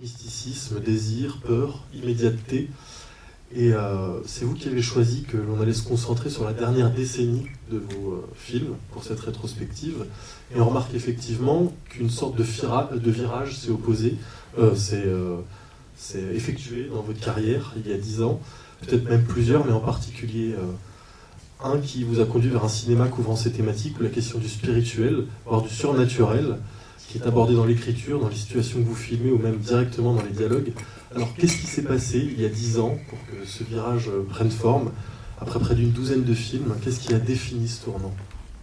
mysticisme, désir, peur, immédiateté. Et c'est vous qui avez choisi que l'on allait se concentrer sur la dernière décennie de vos films pour cette rétrospective. Et on remarque effectivement qu'une sorte de virage s'est opposé, s'est effectué dans votre carrière il y a 10 ans, peut-être même plusieurs, mais en particulier un qui vous a conduit vers un cinéma couvrant ces thématiques où la question du spirituel, voire du surnaturel, qui est abordée dans l'écriture, dans les situations que vous filmez ou même directement dans les dialogues. Alors qu'est-ce qui s'est passé il y a 10 ans pour que ce virage prenne forme? Après près d'une douzaine de films, qu'est-ce qui a défini ce tournant,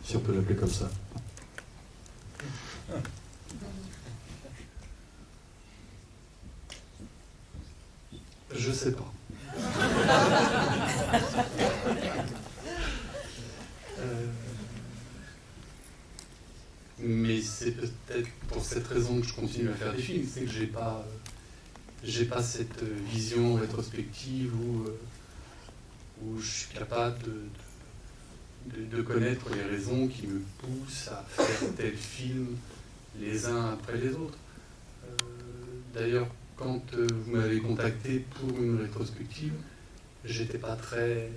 si on peut l'appeler comme ça? Je sais pas. Mais c'est peut-être pour cette raison que je continue à faire des films, c'est que j'ai pas cette vision rétrospective où je suis capable de connaître les raisons qui me poussent à faire tel film les uns après les autres. D'ailleurs, quand vous m'avez contacté pour une rétrospective, j'étais pas très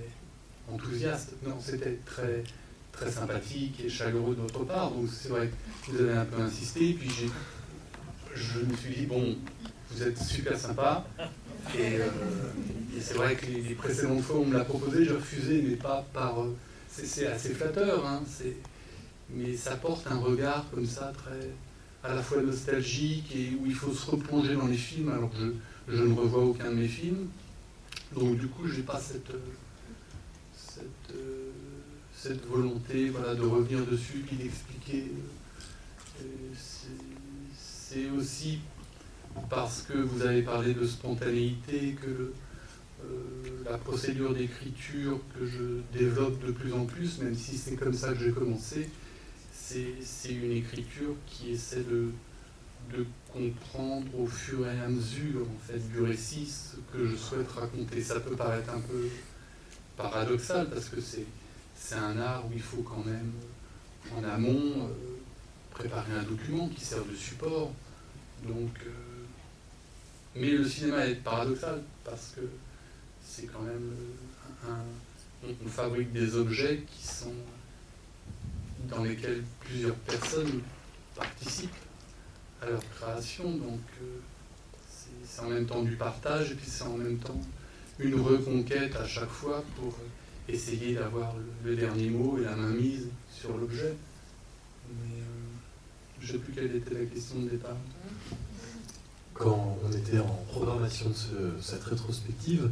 enthousiaste. Non, c'était très, très sympathique et chaleureux de votre part. Donc c'est vrai que vous avez un peu insisté. Puis je me suis dit, bon, vous êtes super sympa. Et c'est vrai que les précédentes fois où on me l'a proposé, j'ai refusé, mais pas par... c'est assez flatteur, hein, mais ça porte un regard comme ça, très à la fois nostalgique et où il faut se replonger dans les films, alors que je ne revois aucun de mes films. Donc du coup, je n'ai pas cette volonté, voilà, de revenir dessus puis d'expliquer. C'est aussi parce que vous avez parlé de spontanéité que la procédure d'écriture que je développe de plus en plus, même si c'est comme ça que j'ai commencé, c'est une écriture qui essaie de comprendre au fur et à mesure en fait, du récit ce que je souhaite raconter. Ça peut paraître un peu paradoxal parce que c'est un art où il faut quand même en amont préparer un document qui sert de support. Donc, mais le cinéma est paradoxal parce que c'est quand même on fabrique des objets qui sont dans lesquels plusieurs personnes participent à leur création. Donc c'est en même temps du partage et puis c'est en même temps une reconquête à chaque fois pour essayer d'avoir le dernier mot et la mainmise sur l'objet. Mais je ne sais plus quelle était la question de départ. Quand on était en programmation de cette rétrospective,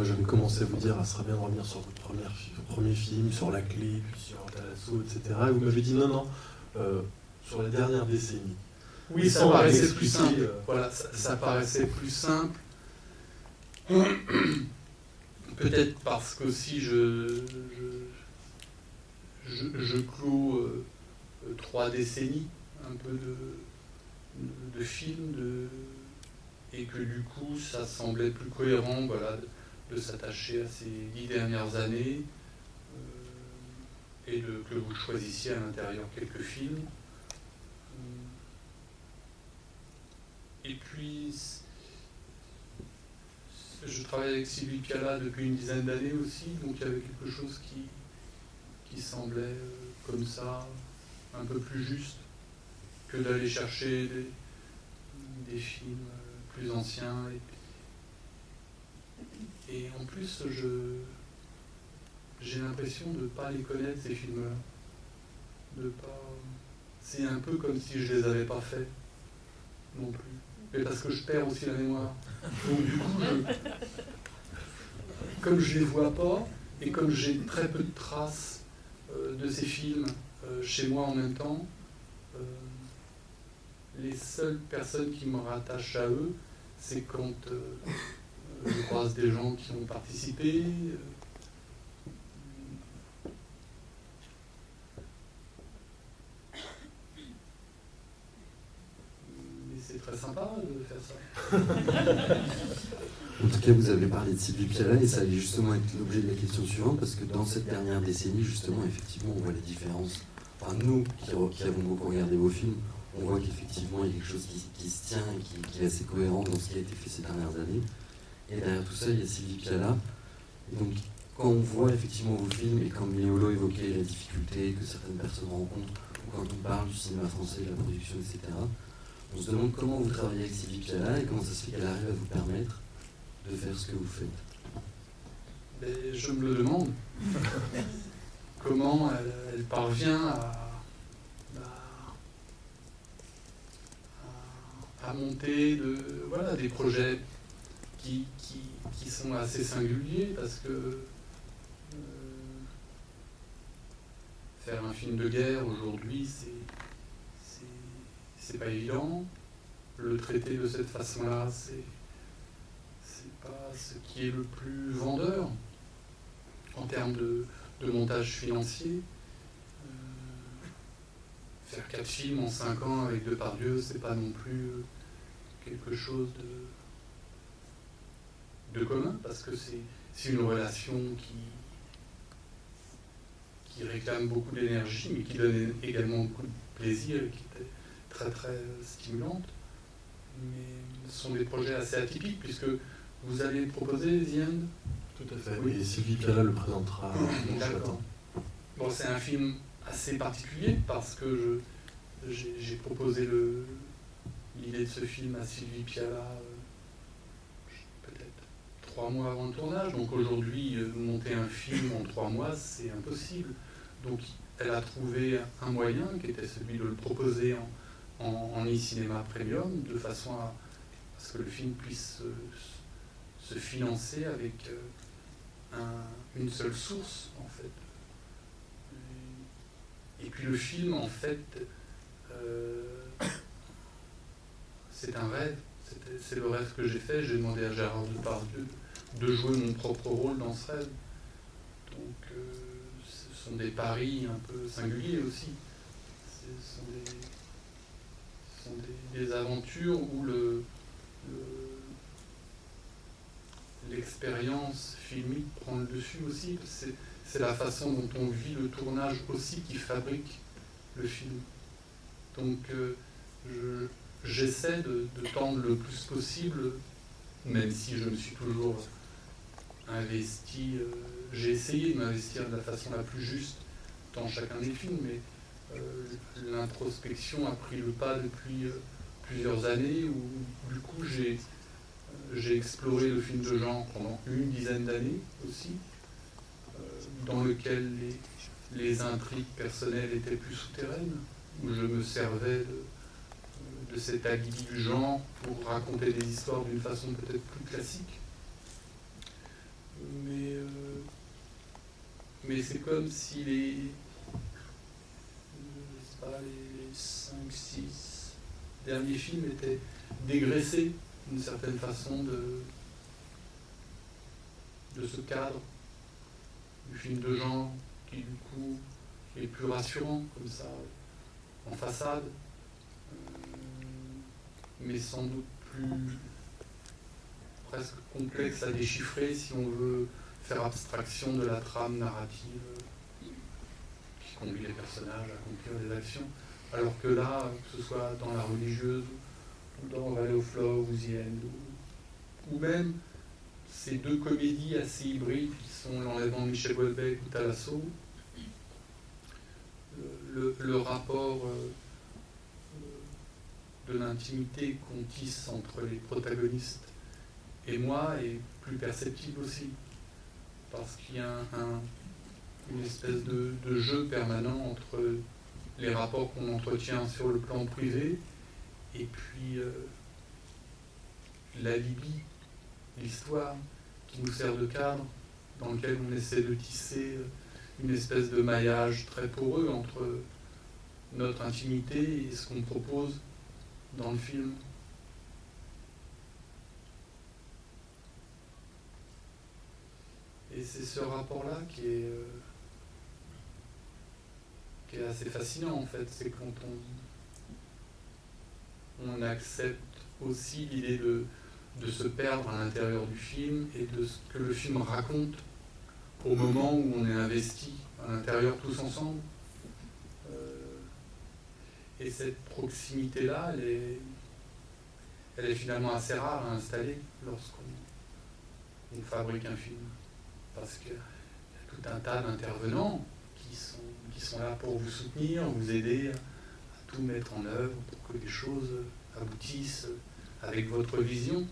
j'avais commencé à vous dire, ça serait bien de revenir sur votre premier film, sur La Clé, puis sur Talasso, etc. Et vous m'avez dit non, sur la dernière décennie. Oui, ça paraissait plus simple. Voilà, ça paraissait plus simple. Peut-être parce qu'aussi je clôt 3 décennies, un peu de films, et que du coup ça semblait plus cohérent, voilà, de s'attacher à ces 10 dernières années et que vous choisissiez à l'intérieur quelques films. Et puis je travaille avec Sylvie Piala depuis une dizaine d'années aussi, donc il y avait quelque chose qui semblait comme ça un peu plus juste que d'aller chercher des films plus anciens. Et en plus, j'ai l'impression de ne pas les connaître, ces films-là. C'est un peu comme si je ne les avais pas faits non plus. Mais parce que je perds aussi la mémoire. Donc du coup, comme je ne les vois pas, et comme j'ai très peu de traces de ces films chez moi en même temps, les seules personnes qui me rattachent à eux, c'est quand je croise des gens qui ont participé. Mais c'est très sympa de faire ça. En tout cas, vous avez parlé de Sylvie Piala et ça allait justement être l'objet de la question suivante, parce que dans cette dernière décennie, justement, effectivement, on voit les différences. Enfin, nous qui avons beaucoup regardé vos films, on voit qu'effectivement il y a quelque chose qui se tient et qui est assez cohérent dans ce qui a été fait ces dernières années. Et derrière tout ça, il y a Sylvie Piala. Et donc, quand on voit effectivement vos films, et comme Léolo évoquait la difficulté que certaines personnes rencontrent, ou quand on parle du cinéma français, de la production, etc., on se demande comment vous travaillez avec Sylvie Piala et comment ça se fait qu'elle arrive à vous permettre de faire ce que vous faites. Mais je me le demande. Comment elle parvient à monter des projets qui sont assez singuliers, parce que faire un film de guerre aujourd'hui, c'est pas évident. Le traiter de cette façon-là, c'est pas ce qui est le plus vendeur en termes de montage financier. Faire 4 films en 5 ans avec Depardieu, c'est pas non plus quelque chose de commun, parce que c'est une relation qui réclame beaucoup d'énergie, mais qui donne également beaucoup de plaisir et qui était très très stimulante. Mais ce sont des projets assez atypiques, puisque vous allez proposer The End. Tout à fait. Oui. Et Sylvie Piala le présentera dimanche matin. Bon, c'est un film assez particulier parce que j'ai proposé l'idée de ce film à Sylvie Piala peut-être 3 mois avant le tournage. Donc aujourd'hui, monter un film en 3 mois, c'est impossible. Donc elle a trouvé un moyen qui était celui de le proposer en e-cinéma premium, de façon à ce que le film puisse se financer avec une seule source, en fait. Et puis le film, en fait, c'est un rêve. C'est le rêve que j'ai fait. J'ai demandé à Gérard Depardieu de jouer mon propre rôle dans ce rêve. Donc ce sont des paris un peu singuliers aussi. Ce sont des aventures où l'expérience filmique prend le dessus aussi. C'est la façon dont on vit le tournage aussi qui fabrique le film. Donc j'essaie de tendre le plus possible, même si je me suis toujours investi, j'ai essayé de m'investir de la façon la plus juste dans chacun des films, mais l'introspection a pris le pas depuis plusieurs années, où du coup j'ai exploré le film de genre pendant une dizaine d'années aussi, dans lequel les intrigues personnelles étaient plus souterraines, où je me servais de cet alibi du genre pour raconter des histoires d'une façon peut-être plus classique. Mais c'est comme si les 5-6 derniers films étaient dégraissés d'une certaine façon de ce cadre du film de genre qui du coup est plus rassurant comme ça en façade, mais sans doute plus presque complexe à déchiffrer si on veut faire abstraction de la trame narrative qui conduit les personnages à accomplir des actions, alors que là, que ce soit dans La Religieuse ou dans Valley of Love ou The End, ou même ces deux comédies assez hybrides qui sont L'Enlèvement de Michel Houellebecq ou Thalasso, le rapport de l'intimité qu'on tisse entre les protagonistes et moi est plus perceptible aussi, parce qu'il y a une espèce de jeu permanent entre les rapports qu'on entretient sur le plan privé et puis l'alibi, l'histoire qui nous sert de cadre, dans lequel on essaie de tisser une espèce de maillage très poreux entre notre intimité et ce qu'on propose dans le film. Et c'est ce rapport-là qui est assez fascinant en fait. C'est quand on accepte aussi l'idée de se perdre à l'intérieur du film et de ce que le film raconte au moment où on est investi à l'intérieur tous ensemble. Et cette proximité-là, elle est finalement assez rare à installer lorsqu'on fabrique un film. Parce qu'il y a tout un tas d'intervenants qui sont là pour vous soutenir, vous aider à tout mettre en œuvre pour que les choses aboutissent avec votre vision.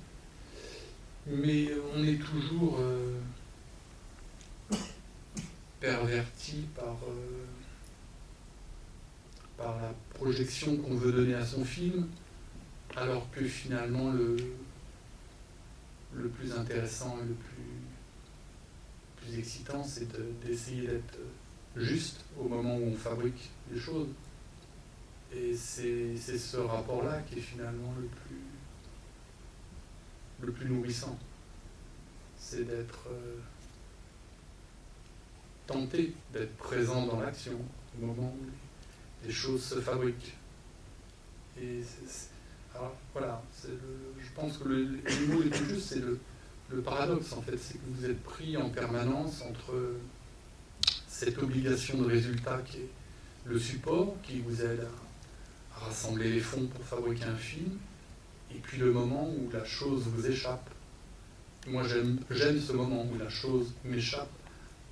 Mais on est toujours perverti par la projection qu'on veut donner à son film, alors que finalement le plus intéressant et le plus excitant, c'est d'essayer d'être juste au moment où on fabrique les choses. Et c'est ce rapport-là qui est finalement le plus nourrissant. C'est d'être tenté, d'être présent dans l'action au moment où les choses se fabriquent. Et alors voilà, je pense que le mot le plus juste, c'est le paradoxe en fait, c'est que vous êtes pris en permanence entre cette obligation de résultat qui est le support, qui vous aide à rassembler les fonds pour fabriquer un film, et puis le moment où la chose vous échappe. Moi j'aime ce moment où la chose m'échappe,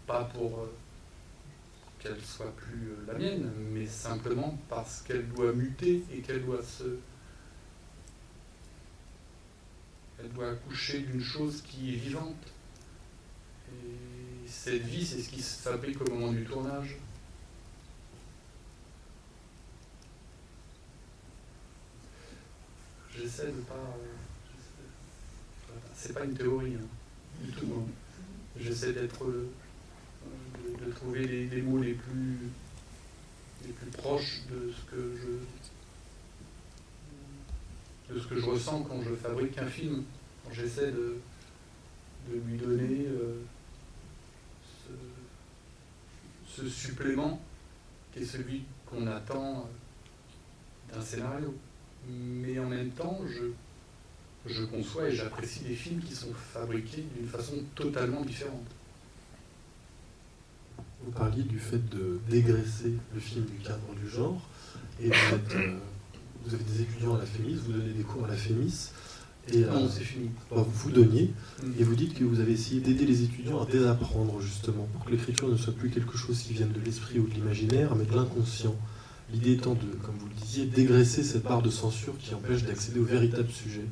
pas pour qu'elle soit plus la mienne, mais simplement parce qu'elle doit muter et qu'elle doit accoucher d'une chose qui est vivante. Et cette vie, c'est ce qui se fabrique au moment du tournage. J'essaie de pas... c'est pas une théorie, hein, du tout. Hein. J'essaie d'être... de trouver les mots les plus proches de ce que je ressens quand je fabrique un film. Quand j'essaie de lui donner ce supplément qui est celui qu'on attend d'un scénario. Mais en même temps, je conçois et j'apprécie des films qui sont fabriqués d'une façon totalement différente. Vous parliez du fait de dégraisser le film du cadre du genre, et vous avez des étudiants à la FEMIS, vous donnez des cours à la FEMIS, et non, c'est fini. Vous donniez, et vous dites que vous avez essayé d'aider les étudiants à désapprendre justement, pour que l'écriture ne soit plus quelque chose qui vienne de l'esprit ou de l'imaginaire, mais de l'inconscient. L'idée étant de, comme vous le disiez, dégraisser cette part de censure qui empêche d'accéder au véritable sujet.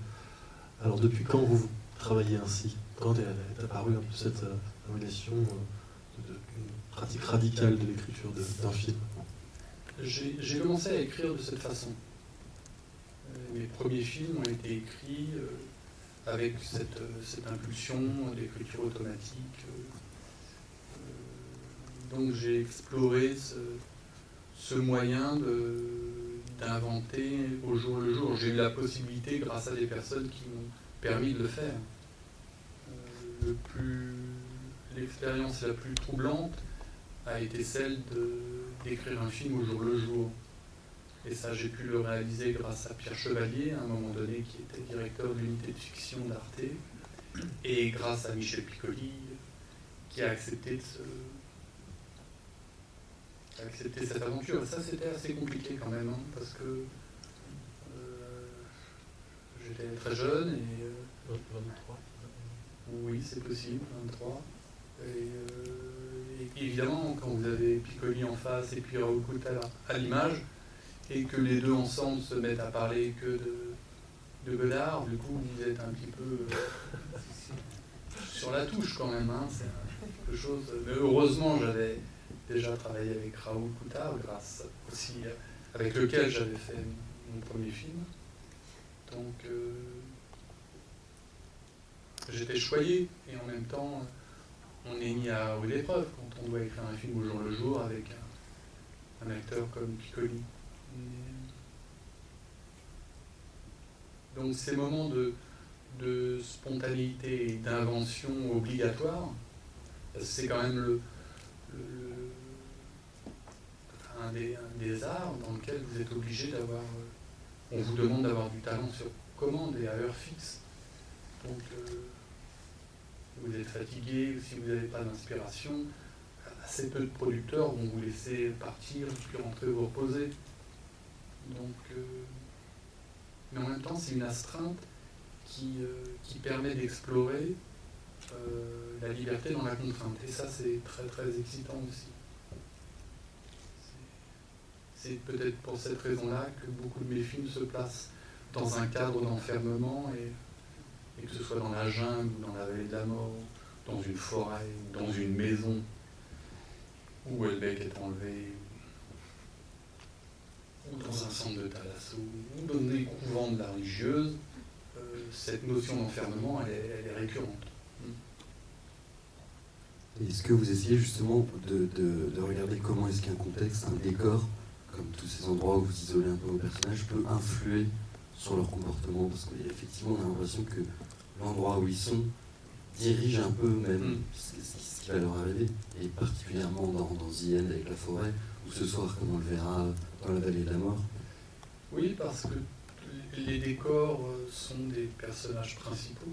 Alors depuis quand vous travaillez ainsi? Quand est apparue un peu cette relation d'une pratique radicale de l'écriture d'un film? J'ai commencé à écrire de cette façon. Mes premiers films ont été écrits avec cette impulsion d'écriture automatique. Donc j'ai exploré ce moyen d'inventer au jour le jour. J'ai eu la possibilité, grâce à des personnes qui m'ont permis de le faire. L'expérience la plus troublante a été celle d'écrire un film au jour le jour. Et ça, j'ai pu le réaliser grâce à Pierre Chevalier, à un moment donné, qui était directeur de l'unité de fiction d'Arte, et grâce à Michel Piccoli, qui a accepté cette aventure. Et ça, c'était assez compliqué quand même, hein, parce que j'étais très jeune et... 23. Oui, c'est possible, 23. Et évidemment, quand vous avez Piccoli en face et puis Raoul Coutal à l'image, et que les deux ensemble se mettent à parler que de Godard, du coup vous êtes un petit peu sur la touche quand même, hein, c'est quelque chose. Mais heureusement j'avais déjà travaillé avec Raoul Coutal, grâce aussi avec lequel j'avais fait mon premier film. Donc j'étais choyé et en même temps on est mis à rude épreuve quand on doit écrire un film au jour le jour avec un acteur comme Piccoli. Donc ces moments de spontanéité et d'invention obligatoire, c'est quand même un des arts dans lequel vous êtes obligé d'avoir... on vous demande d'avoir du talent sur commande et à heure fixe. Donc vous êtes fatigué, si vous n'avez pas d'inspiration, assez peu de producteurs vont vous laisser partir puis rentrer vous reposer. Donc, mais en même temps, c'est une astreinte qui permet d'explorer la liberté dans la contrainte. Et ça, c'est très très excitant aussi. C'est peut-être pour cette raison-là que beaucoup de mes films se placent dans un cadre d'enfermement, et que ce soit dans la jungle ou dans la vallée de la mort, dans une forêt ou dans une maison où Houellebecq est enlevé, ou dans un centre de thalasso, ou dans des couvents de la religieuse, cette notion d'enfermement, elle est récurrente. Est-ce que vous essayez justement de regarder comment est-ce qu'un contexte, un décor, comme tous ces endroits où vous isolez un peu vos personnages, peut influer sur leur comportement? Parce qu'effectivement, on a l'impression que l'endroit où ils sont dirige un peu même ce qui va leur arriver, et particulièrement dans The End avec la forêt, ou ce soir, comme on le verra dans la vallée de la mort. Oui, parce que les décors sont des personnages principaux,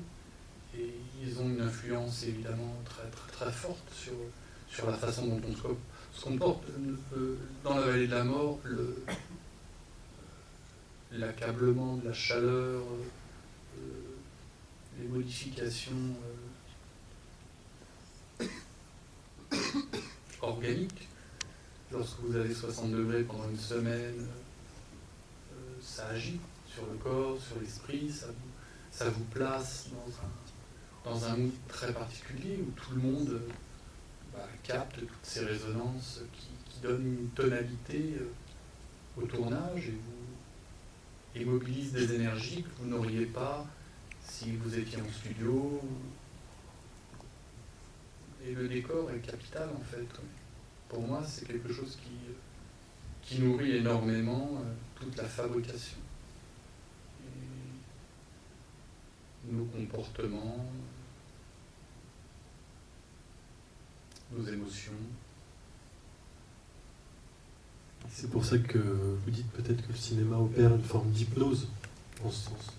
et ils ont une influence évidemment très, très, très forte sur la façon dont on se comporte. Dans la vallée de la mort, l'accablement de la chaleur, les modifications organiques, lorsque vous avez 60 degrés pendant une semaine, ça agit sur le corps, sur l'esprit, ça vous place dans un mood très particulier où tout le monde capte toutes ces résonances qui donnent une tonalité au tournage et mobilise des énergies que vous n'auriez pas si vous étiez en studio. Et le décor est capital en fait. Pour moi, c'est quelque chose qui nourrit énormément toute la fabrication. Et nos comportements, nos émotions. C'est pour ça que vous dites peut-être que le cinéma opère une forme d'hypnose, en ce sens.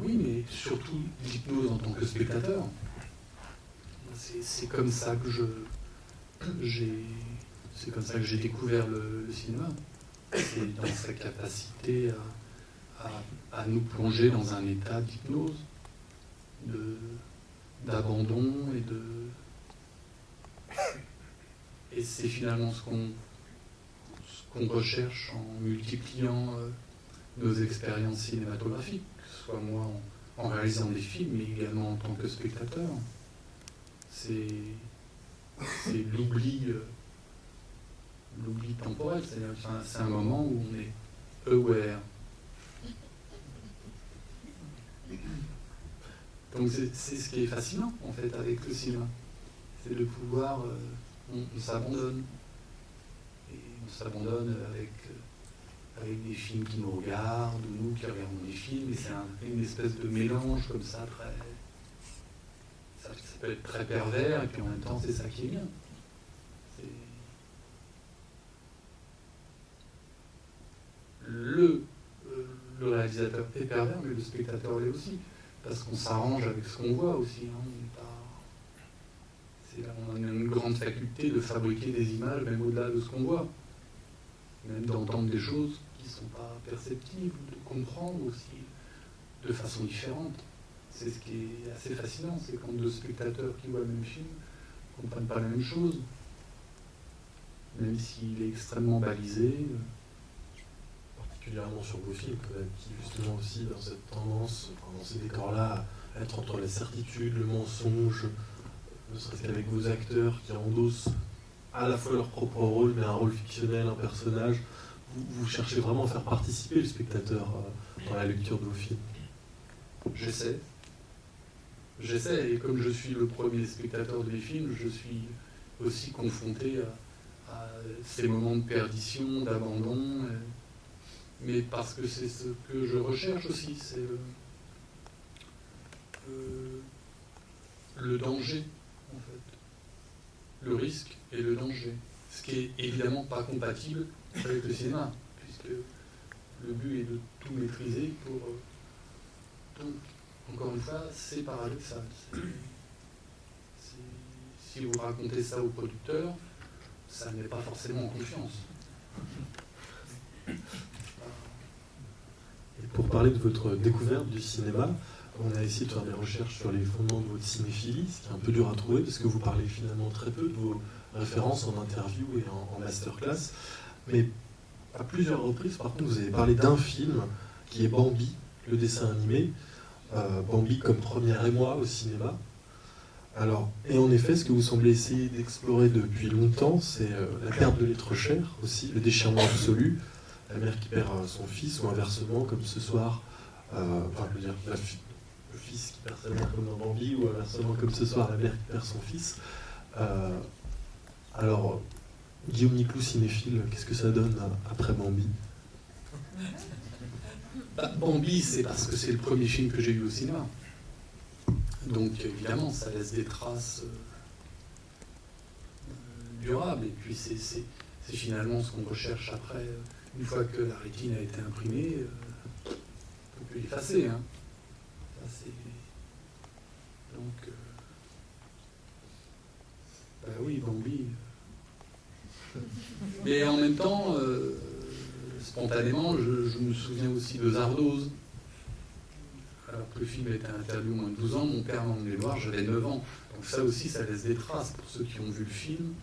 Oui, mais surtout l'hypnose en tant que spectateur. C'est comme ça que j'ai découvert le cinéma. C'est dans sa capacité à nous plonger dans un état d'hypnose, d'abandon et c'est finalement ce qu'on recherche en multipliant nos expériences cinématographiques, que ce soit moi en réalisant des films, mais également en tant que spectateur. C'est l'oubli temporel, c'est-à-dire que c'est un moment où on est aware. Donc c'est ce qui est fascinant en fait avec le cinéma, c'est de pouvoir, on s'abandonne, et on s'abandonne avec des films qui nous regardent, ou nous qui regardons des films, et c'est une espèce de mélange comme ça, ça peut être très pervers, et puis en même temps c'est ça qui est bien. Le réalisateur est pervers, mais le spectateur l'est aussi, parce qu'on s'arrange avec ce qu'on voit aussi. On a une grande faculté de fabriquer des images, même au-delà de ce qu'on voit, même d'entendre des choses qui ne sont pas perceptibles, de comprendre aussi de façon différente. C'est ce qui est assez fascinant, c'est quand deux spectateurs qui voient le même film ne comprennent pas la même chose, même s'il est extrêmement balisé. Particulièrement sur vos films, qui justement aussi dans cette tendance, dans ces décors-là, à être entre la certitude, le mensonge, ne serait-ce qu'avec vos acteurs qui endossent à la fois leur propre rôle, mais un rôle fictionnel, un personnage. Vous cherchez vraiment à faire participer le spectateur dans la lecture de vos films. J'essaie, et comme je suis le premier spectateur de mes films, je suis aussi confronté à ces moments de perdition, d'abandon, mais parce que c'est ce que je recherche aussi, c'est le danger, en fait, le risque et le danger, ce qui est évidemment pas compatible avec le cinéma, puisque le but est de tout maîtriser pour... Donc, encore une fois, c'est paradoxal. Si vous racontez ça au producteur, ça n'est pas forcément en confiance. Et pour parler de votre découverte du cinéma, on a essayé de faire des recherches sur les fondements de votre cinéphilie, ce qui est un peu dur à trouver, parce que vous parlez finalement très peu de vos références en interview et en masterclass. Mais à plusieurs reprises, par contre, vous avez parlé d'un film qui est Bambi, le dessin animé. Bambi comme première émoi au cinéma. Alors, et en effet, ce que vous semblez essayer d'explorer depuis longtemps, c'est la perte de l'être cher aussi, le déchirement absolu, la mère qui perd son fils, ou inversement, comme ce soir, enfin, je veux dire, le fils qui perd sa mère comme dans Bambi, ou inversement, comme ce soir, la mère qui perd son fils. Alors, Guillaume Niclou, cinéphile, qu'est-ce que ça donne après Bambi? Bambi, c'est parce que c'est le premier film que j'ai vu au cinéma. Donc évidemment, ça laisse des traces durables. Et puis c'est finalement ce qu'on recherche après. Une fois que la rétine a été imprimée, on peut l'effacer. Hein. Donc, bah oui, Bambi. Mais en même temps, spontanément, je me souviens aussi de Zardoz. Alors que le film a été interdit au moins de 12 ans, mon père m'a emmené voir, j'avais 9 ans. Donc ça aussi, ça laisse des traces pour ceux qui ont vu le film.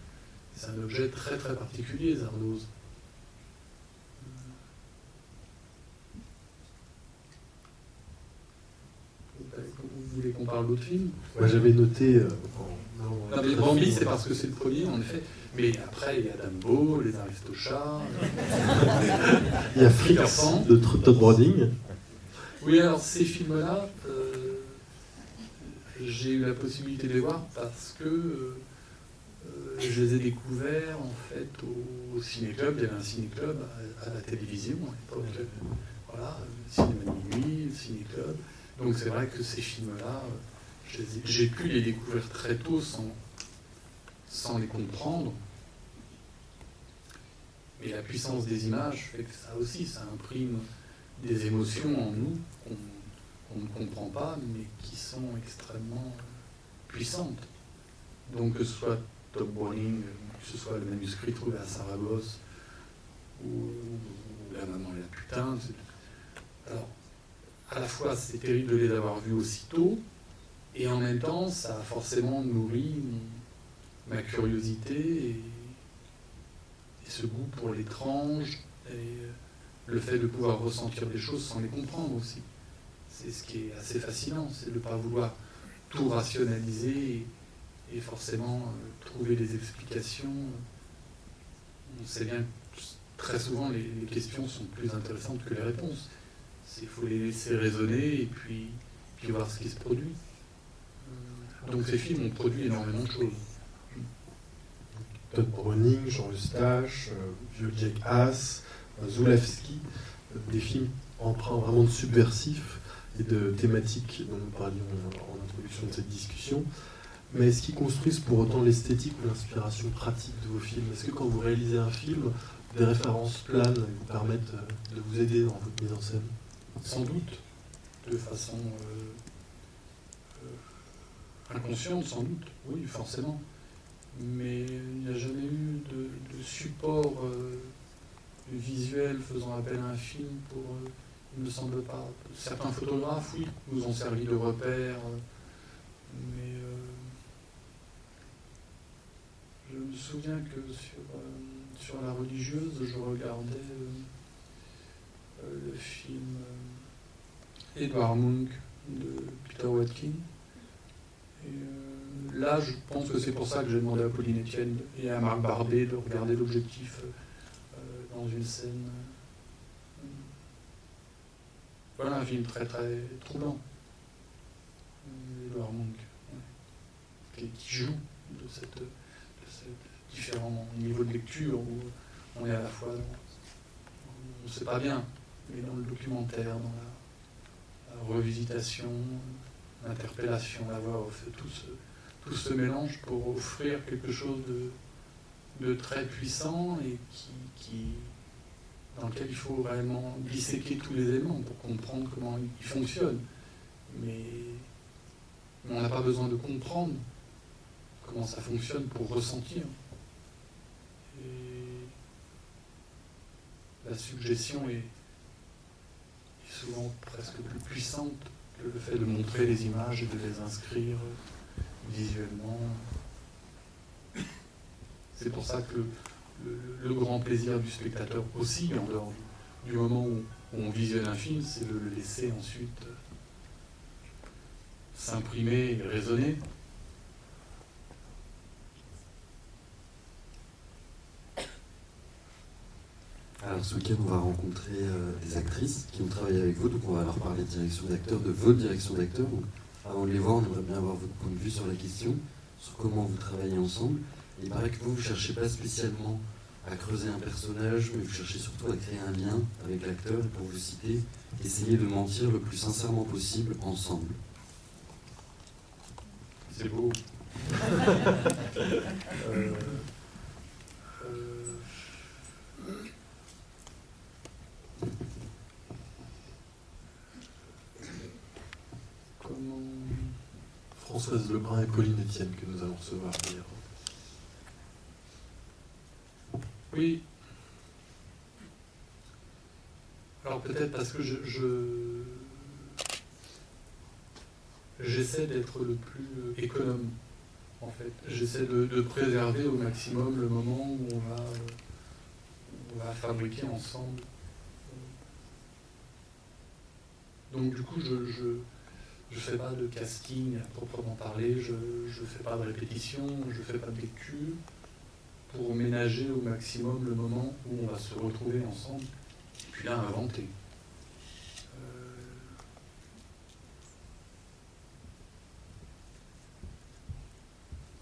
C'est un objet très très particulier, Zardoz. Vous voulez qu'on parle d'autres films? Ouais, j'avais noté... non, mais Bambi, c'est parce que c'est le premier, en effet. Mais après, il y a Dumbo, les Aristochats... il y a Fritz de Todd Browning. Oui, alors ces films-là, j'ai eu la possibilité de les voir parce que je les ai découverts en fait au ciné-club. Il y avait un ciné-club à la télévision à l'époque. Voilà, le cinéma de minuit, le ciné-club. Donc c'est vrai que ces films-là, j'ai pu les découvrir très tôt sans les comprendre. Mais la puissance des images fait que ça aussi, ça imprime des émotions en nous qu'on ne comprend pas, mais qui sont extrêmement puissantes. Donc que ce soit Todd Browning, que ce soit le manuscrit trouvé à Saragosse, ou La maman et la putain. Alors, à la fois, c'est terrible de les avoir vus aussitôt, et en même temps, ça a forcément nourri ma curiosité et ce goût pour l'étrange, et le fait de pouvoir ressentir des choses sans les comprendre aussi. C'est ce qui est assez fascinant, c'est de ne pas vouloir tout rationaliser et forcément trouver des explications. On sait bien que très souvent les questions sont plus intéressantes que les réponses. Il faut les laisser raisonner et puis voir ce qui se produit. Donc ces films ont produit énormément de choses. Todd Browning, Jean Eustache, Vieux Jack Haas, Zulawski, des films empreints vraiment de subversifs et de thématiques dont nous parlions en introduction de cette discussion. Mais est-ce qu'ils construisent pour autant l'esthétique ou l'inspiration pratique de vos films? Est-ce que quand vous réalisez un film, des références planes vous permettent de vous aider dans votre mise en scène? Sans doute, de façon inconsciente, sans doute, oui, forcément. Mais il n'y a jamais eu de support visuel faisant appel à un film pour, il ne me semble pas. Certains photographes, oui, nous ont servi de repères, mais je me souviens que sur La religieuse, je regardais le film Edvard Munch de Peter Watkin. Et là, je pense que c'est pour ça que j'ai demandé à Pauline Etienne et à Marc Barbet de regarder l'objectif dans une scène. Voilà un film très très troublant. Edvard Munch, ouais. Qui joue de ces différents niveaux de lecture où on est à la fois on ne sait pas bien, mais dans le documentaire, dans la revisitation, l'interpellation, la voix off, tout ce mélange pour offrir quelque chose de très puissant et dans lequel il faut réellement disséquer tous les éléments pour comprendre comment il fonctionne. Mais on n'a pas besoin de comprendre comment ça fonctionne pour ressentir. la suggestion est souvent presque plus puissante que le fait de montrer les images et de les inscrire visuellement. C'est pour ça que le grand plaisir du spectateur aussi, en dehors du moment où on visionne un film, c'est de le laisser ensuite s'imprimer et résonner. Alors ce week-end, on va rencontrer des actrices qui ont travaillé avec vous, donc on va leur parler de direction d'acteur, de votre direction d'acteur. Donc, avant de les voir, on aimerait bien avoir votre point de vue sur la question, sur comment vous travaillez ensemble. Et il paraît que vous ne cherchez pas spécialement à creuser un personnage, mais vous cherchez surtout à créer un lien avec l'acteur, et pour vous citer, essayer de mentir le plus sincèrement possible ensemble. C'est beau. Comment... Françoise Lebrun et Pauline Etienne que nous allons recevoir hier. Oui. Alors peut-être parce que j'essaie d'être le plus économe, en fait. J'essaie de préserver au maximum le moment où on va fabriquer ensemble. Donc du coup, je fais pas de casting à proprement parler, je fais pas de répétition, je fais pas de lecture, pour ménager au maximum le moment où on va se retrouver ensemble, et puis là, inventer.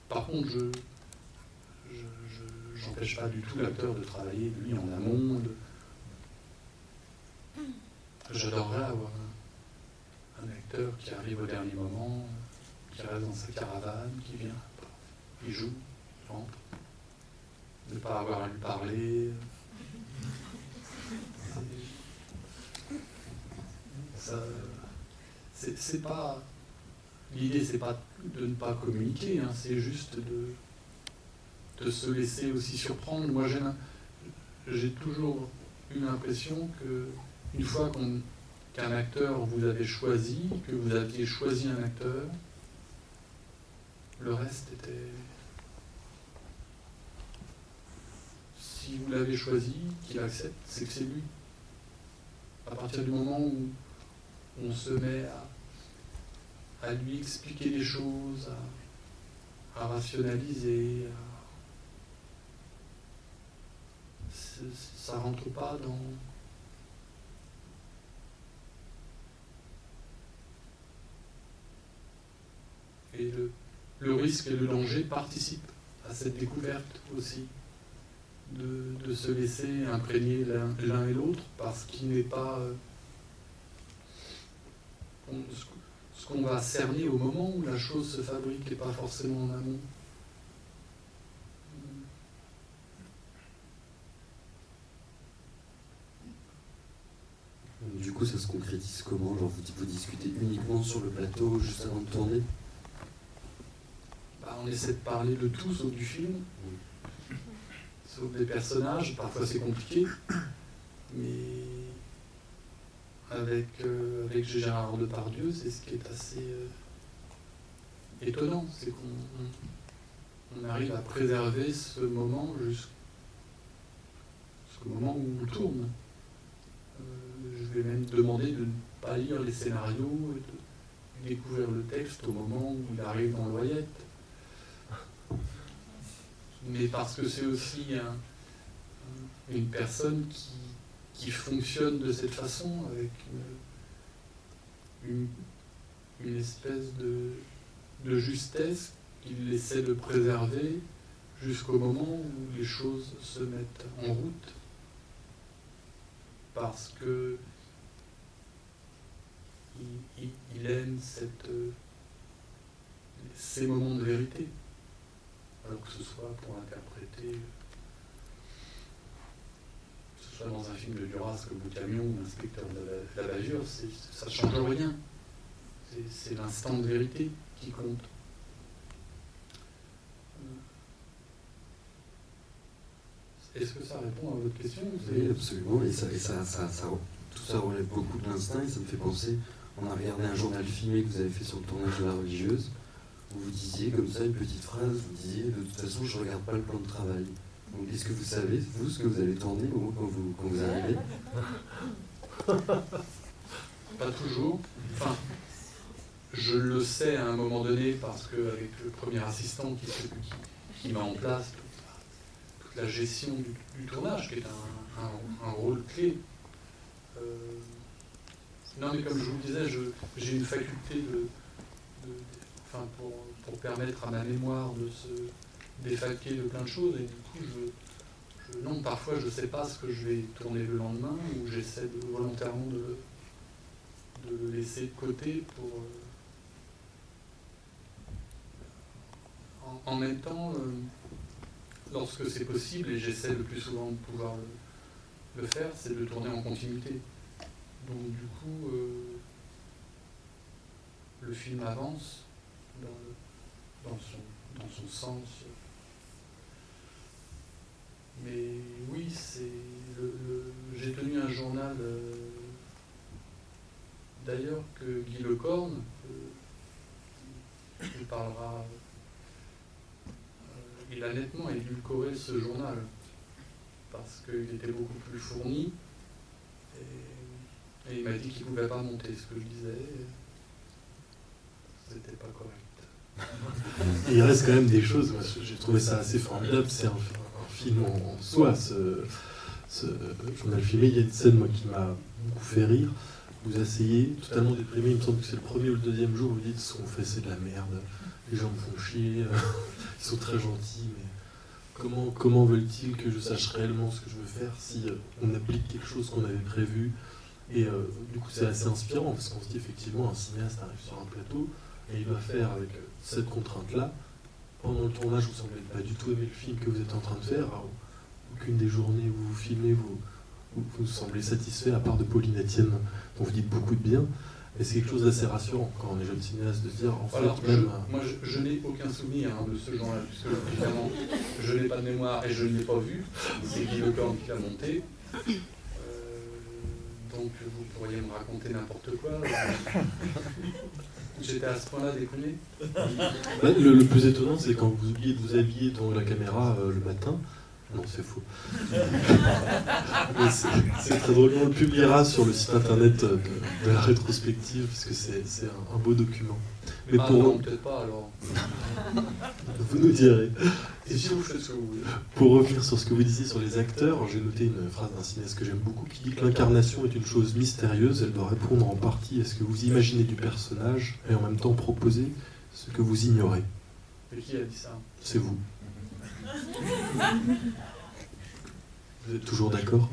Par contre, j'empêche pas du tout l'acteur de travailler, lui, en amont. J'adorerais avoir un acteur qui arrive au dernier moment, qui reste dans sa caravane, qui vient, il joue, il rentre. De ne pas avoir à lui parler. C'est pas... L'idée, c'est pas de ne pas communiquer, hein, c'est juste de se laisser aussi surprendre. Moi, j'ai toujours eu l'impression que une fois qu'un acteur vous avez choisi, que vous aviez choisi un acteur, le reste était... Si vous l'avez choisi, qu'il accepte, c'est que c'est lui. À partir du moment où on se met à lui expliquer les choses, à rationaliser, ça rentre pas dans... Et le risque et le danger participent à cette découverte aussi. De se laisser imprégner l'un et l'autre, parce qu'il n'est pas... ce qu'on va cerner au moment où la chose se fabrique et pas forcément en amont. Du coup, ça se concrétise comment? Genre, vous discutez uniquement sur le plateau juste avant de tourner? On essaie de parler de tout sauf du film. Sauf des personnages, parfois c'est compliqué, mais avec Gérard Depardieu, c'est ce qui est assez étonnant, c'est qu'on arrive à préserver ce moment jusqu'au moment où on tourne. Je vais même demander de ne pas lire les scénarios et de découvrir le texte au moment où il arrive dans l'oreillette. Mais parce que c'est aussi une personne qui fonctionne de cette façon, avec une espèce de justesse qu'il essaie de préserver jusqu'au moment où les choses se mettent en route, parce que il aime ces moments de vérité. Alors que ce soit pour interpréter, que ce soit dans un film de Duras comme Le Camion ou L'inspecteur de la Bavure, ça ne change rien. C'est l'instant de vérité qui compte. Est-ce que ça répond à votre question? Oui, absolument. Et tout ça relève beaucoup de l'instinct. Et ça me fait penser, on a regardé un journal filmé que vous avez fait sur le tournage de La Religieuse, où vous disiez comme ça une petite phrase, vous disiez de toute façon je ne regarde pas le plan de travail. Donc est-ce que vous savez, vous, ce que vous allez tourner au moment quand vous arrivez? Pas toujours. Enfin, je le sais à un moment donné parce qu'avec le premier assistant qui met en place toute la gestion du tournage, qui est un rôle clé. Non, mais comme je vous le disais, j'ai une faculté pour permettre à ma mémoire de se défalquer de plein de choses, et du coup, non, parfois je ne sais pas ce que je vais tourner le lendemain, ou j'essaie volontairement de le laisser de côté pour... En même temps, lorsque c'est possible, et j'essaie le plus souvent de pouvoir le faire, c'est de tourner en continuité. Donc du coup, le film avance dans son sens. Mais oui, j'ai tenu un journal d'ailleurs que Guy Lecorne, il parlera, il a nettement édulcoré ce journal parce qu'il était beaucoup plus fourni et il m'a dit qu'il ne pouvait pas monter ce que je disais. C'était pas correct. Et il reste quand même des choses, moi, j'ai trouvé ça assez formidable, c'est un film en soi, ce journal filmé. Il y a une scène moi, qui m'a beaucoup fait rire. Vous asseyez, totalement déprimé, il me semble que c'est le premier ou le deuxième jour, vous dites ce qu'on fait c'est de la merde, les gens me font chier, ils sont très gentils, mais comment veulent-ils que je sache réellement ce que je veux faire si on applique quelque chose qu'on avait prévu? Et du coup c'est assez inspirant, parce qu'on se dit effectivement un cinéaste arrive sur un plateau et il va faire avec cette contrainte-là. Pendant le tournage, vous semblez pas du tout aimer le film que vous êtes en train de faire. Alors, aucune des journées où vous filmez, vous semblez satisfait, à part de Pauline Etienne, dont vous dites beaucoup de bien. Et c'est quelque chose d'assez rassurant quand on est jeune cinéaste de se dire, en fait, alors, même... moi, je n'ai aucun souvenir de ce genre-là, puisque évidemment, je n'ai pas de mémoire et je ne l'ai pas vu. C'est Guy Lecorne qui l'a monté. Donc, vous pourriez me raconter n'importe quoi. J'étais à ce point-là déprimé. Le plus étonnant, c'est quand vous oubliez de vous habiller devant la caméra le matin. Non, c'est faux. C'est très drôle. On le publiera sur le site internet de la rétrospective, parce que c'est un beau document. Mais non, peut-être pas alors. Vous nous direz. Et si vous faites ce que vous voulez. Pour revenir sur ce que vous disiez sur les acteurs, j'ai noté une phrase d'un cinéaste que j'aime beaucoup qui dit que l'incarnation est une chose mystérieuse, elle doit répondre en partie à ce que vous imaginez du personnage et en même temps proposer ce que vous ignorez. Et qui a dit ça? C'est vous. Vous êtes toujours d'accord?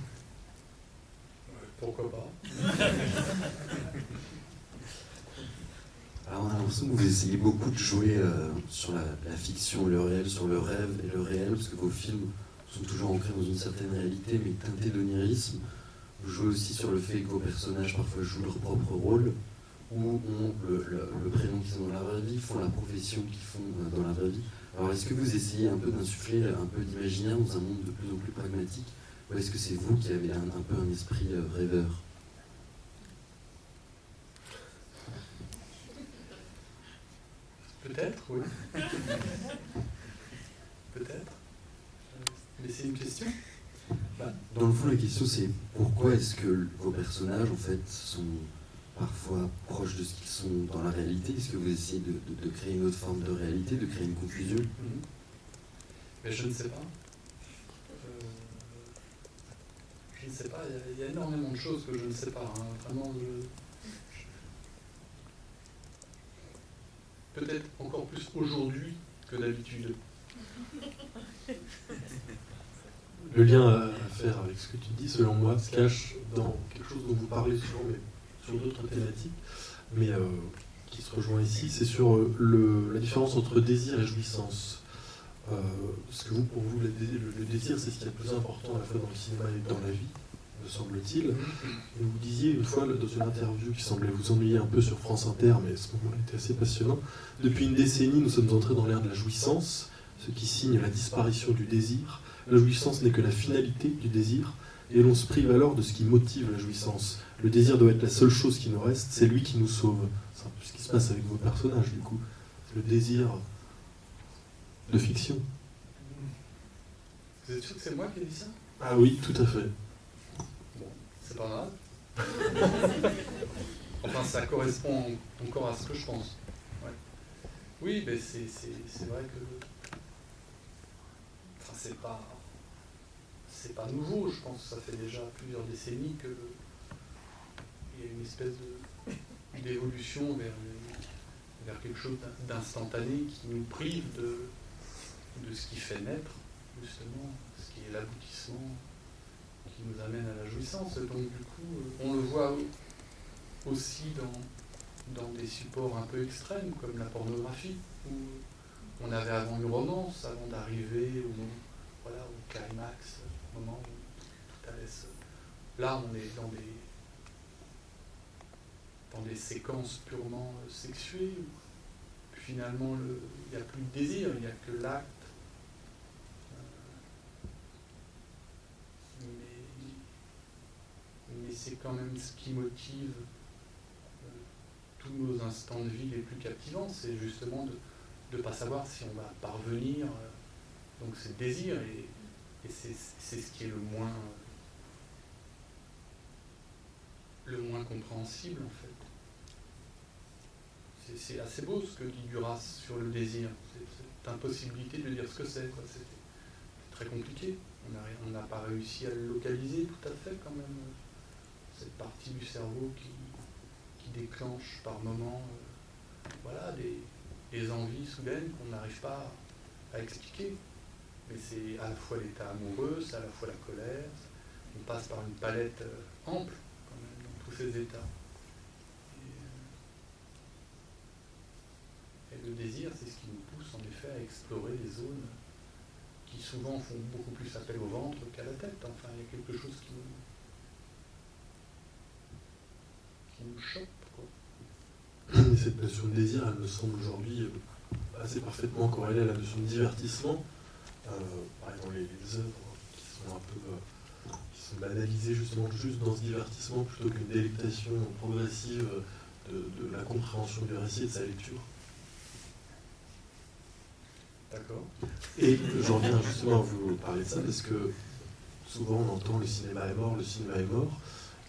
Pourquoi pas? Alors on a l'impression que vous essayez beaucoup de jouer sur la fiction, le réel, sur le rêve et le réel, parce que vos films sont toujours ancrés dans une certaine réalité, mais teintés d'onirisme. Vous jouez aussi sur le fait que vos personnages parfois jouent leur propre rôle, ou ont le prénom qu'ils ont dans la vraie vie, font la profession qu'ils font dans la vraie vie. Alors est-ce que vous essayez un peu d'insuffler un peu d'imaginaire dans un monde de plus en plus pragmatique, ou est-ce que c'est vous qui avez un peu un esprit rêveur? Peut-être, oui. Peut-être. Mais c'est une question. Dans le fond, la question c'est pourquoi est-ce que vos personnages en fait sont parfois proches de ce qu'ils sont dans la réalité? Est-ce que vous essayez de créer une autre forme de réalité, de créer une confusion? Mais je ne sais pas. Je ne sais pas. Il y a énormément de choses que je ne sais pas. Vraiment, peut-être encore plus aujourd'hui que d'habitude. Le lien à faire avec ce que tu dis, selon moi, se cache dans quelque chose dont vous parlez souvent, mais sur d'autres thématiques, mais qui se rejoint ici, c'est sur la différence entre désir et jouissance. Parce que pour vous, le désir, c'est ce qui est le plus important à la fois dans le cinéma et dans la vie, me semble-t-il. Et vous disiez une fois, dans une interview qui semblait vous ennuyer un peu sur France Inter, mais ce moment était assez passionnant, depuis une décennie, nous sommes entrés dans l'ère de la jouissance, ce qui signe la disparition du désir, La jouissance n'est que la finalité du désir, et l'on se prive alors de ce qui motive la jouissance. Le désir doit être la seule chose qui nous reste, c'est lui qui nous sauve. C'est un peu ce qui se passe avec vos personnages, du coup. C'est le désir de fiction. Vous êtes sûr que c'est moi qui ai dit ça? Ah oui, tout à fait. Bon, c'est pas grave. Enfin, ça correspond encore à ce que je pense. Ouais. Oui, mais c'est vrai que... Enfin, c'est pas nouveau, je pense que ça fait déjà plusieurs décennies qu'il y a une espèce d'évolution vers quelque chose d'instantané qui nous prive de ce qui fait naître, justement, ce qui est l'aboutissement qui nous amène à la jouissance. Donc du coup, on le voit aussi dans des supports un peu extrêmes, comme la pornographie, où on avait avant une romance, avant d'arriver au climax, au moment où tout allait se... Là, on est dans des séquences purement sexuées, où finalement, il n'y a plus de désir, il n'y a que l'acte. Mais c'est quand même ce qui motive tous nos instants de vie les plus captivants, c'est justement de ne pas savoir si on va parvenir. Donc c'est le désir, et c'est ce qui est le moins compréhensible, en fait. C'est assez beau ce que dit Duras sur le désir, cette impossibilité de dire ce que c'est. C'est très compliqué. On n'a pas réussi à le localiser tout à fait, quand même, cette partie du cerveau qui déclenche par moments des envies soudaines qu'on n'arrive pas à expliquer. Mais c'est à la fois l'état amoureux, c'est à la fois la colère, on passe par une palette ample quand même dans tous ces états. Et le désir, c'est ce qui nous pousse en effet à explorer des zones qui souvent font beaucoup plus appel au ventre qu'à la tête. Enfin, il y a quelque chose qui nous choque, quoi. Mais cette notion de désir, elle me semble aujourd'hui assez parfaitement corrélée à la notion de divertissement. Par exemple, les œuvres qui sont un peu qui sont banalisées justement juste dans ce divertissement plutôt qu'une délectation progressive de la compréhension du récit et de sa lecture. D'accord. Et j'en reviens justement à vous parler de ça parce que souvent on entend le cinéma est mort,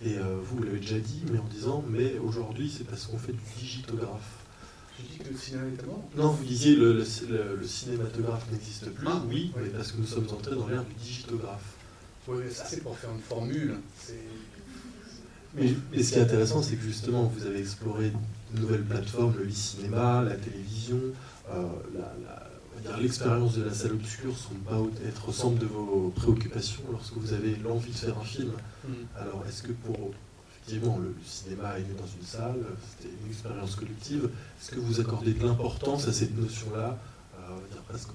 et vous l'avez déjà dit, mais en disant mais aujourd'hui c'est parce qu'on fait du digitographe. Tu dis que le cinéma est mort? Non, vous disiez le cinématographe n'existe plus, Ah, oui, oui, mais parce que nous sommes entrés dans l'ère du digitographe. Oui, ça c'est pour faire une formule. Mais ce qui est intéressant, c'est que justement vous avez exploré de nouvelles plateformes, le e-cinéma, la télévision, l'expérience de la salle obscure ne semble pas être au centre de vos préoccupations lorsque vous avez l'envie de faire un film. Alors est-ce que effectivement, le cinéma est né dans une salle, c'était une expérience collective. Est-ce que vous accordez de l'importance à cette notion-là, on va dire presque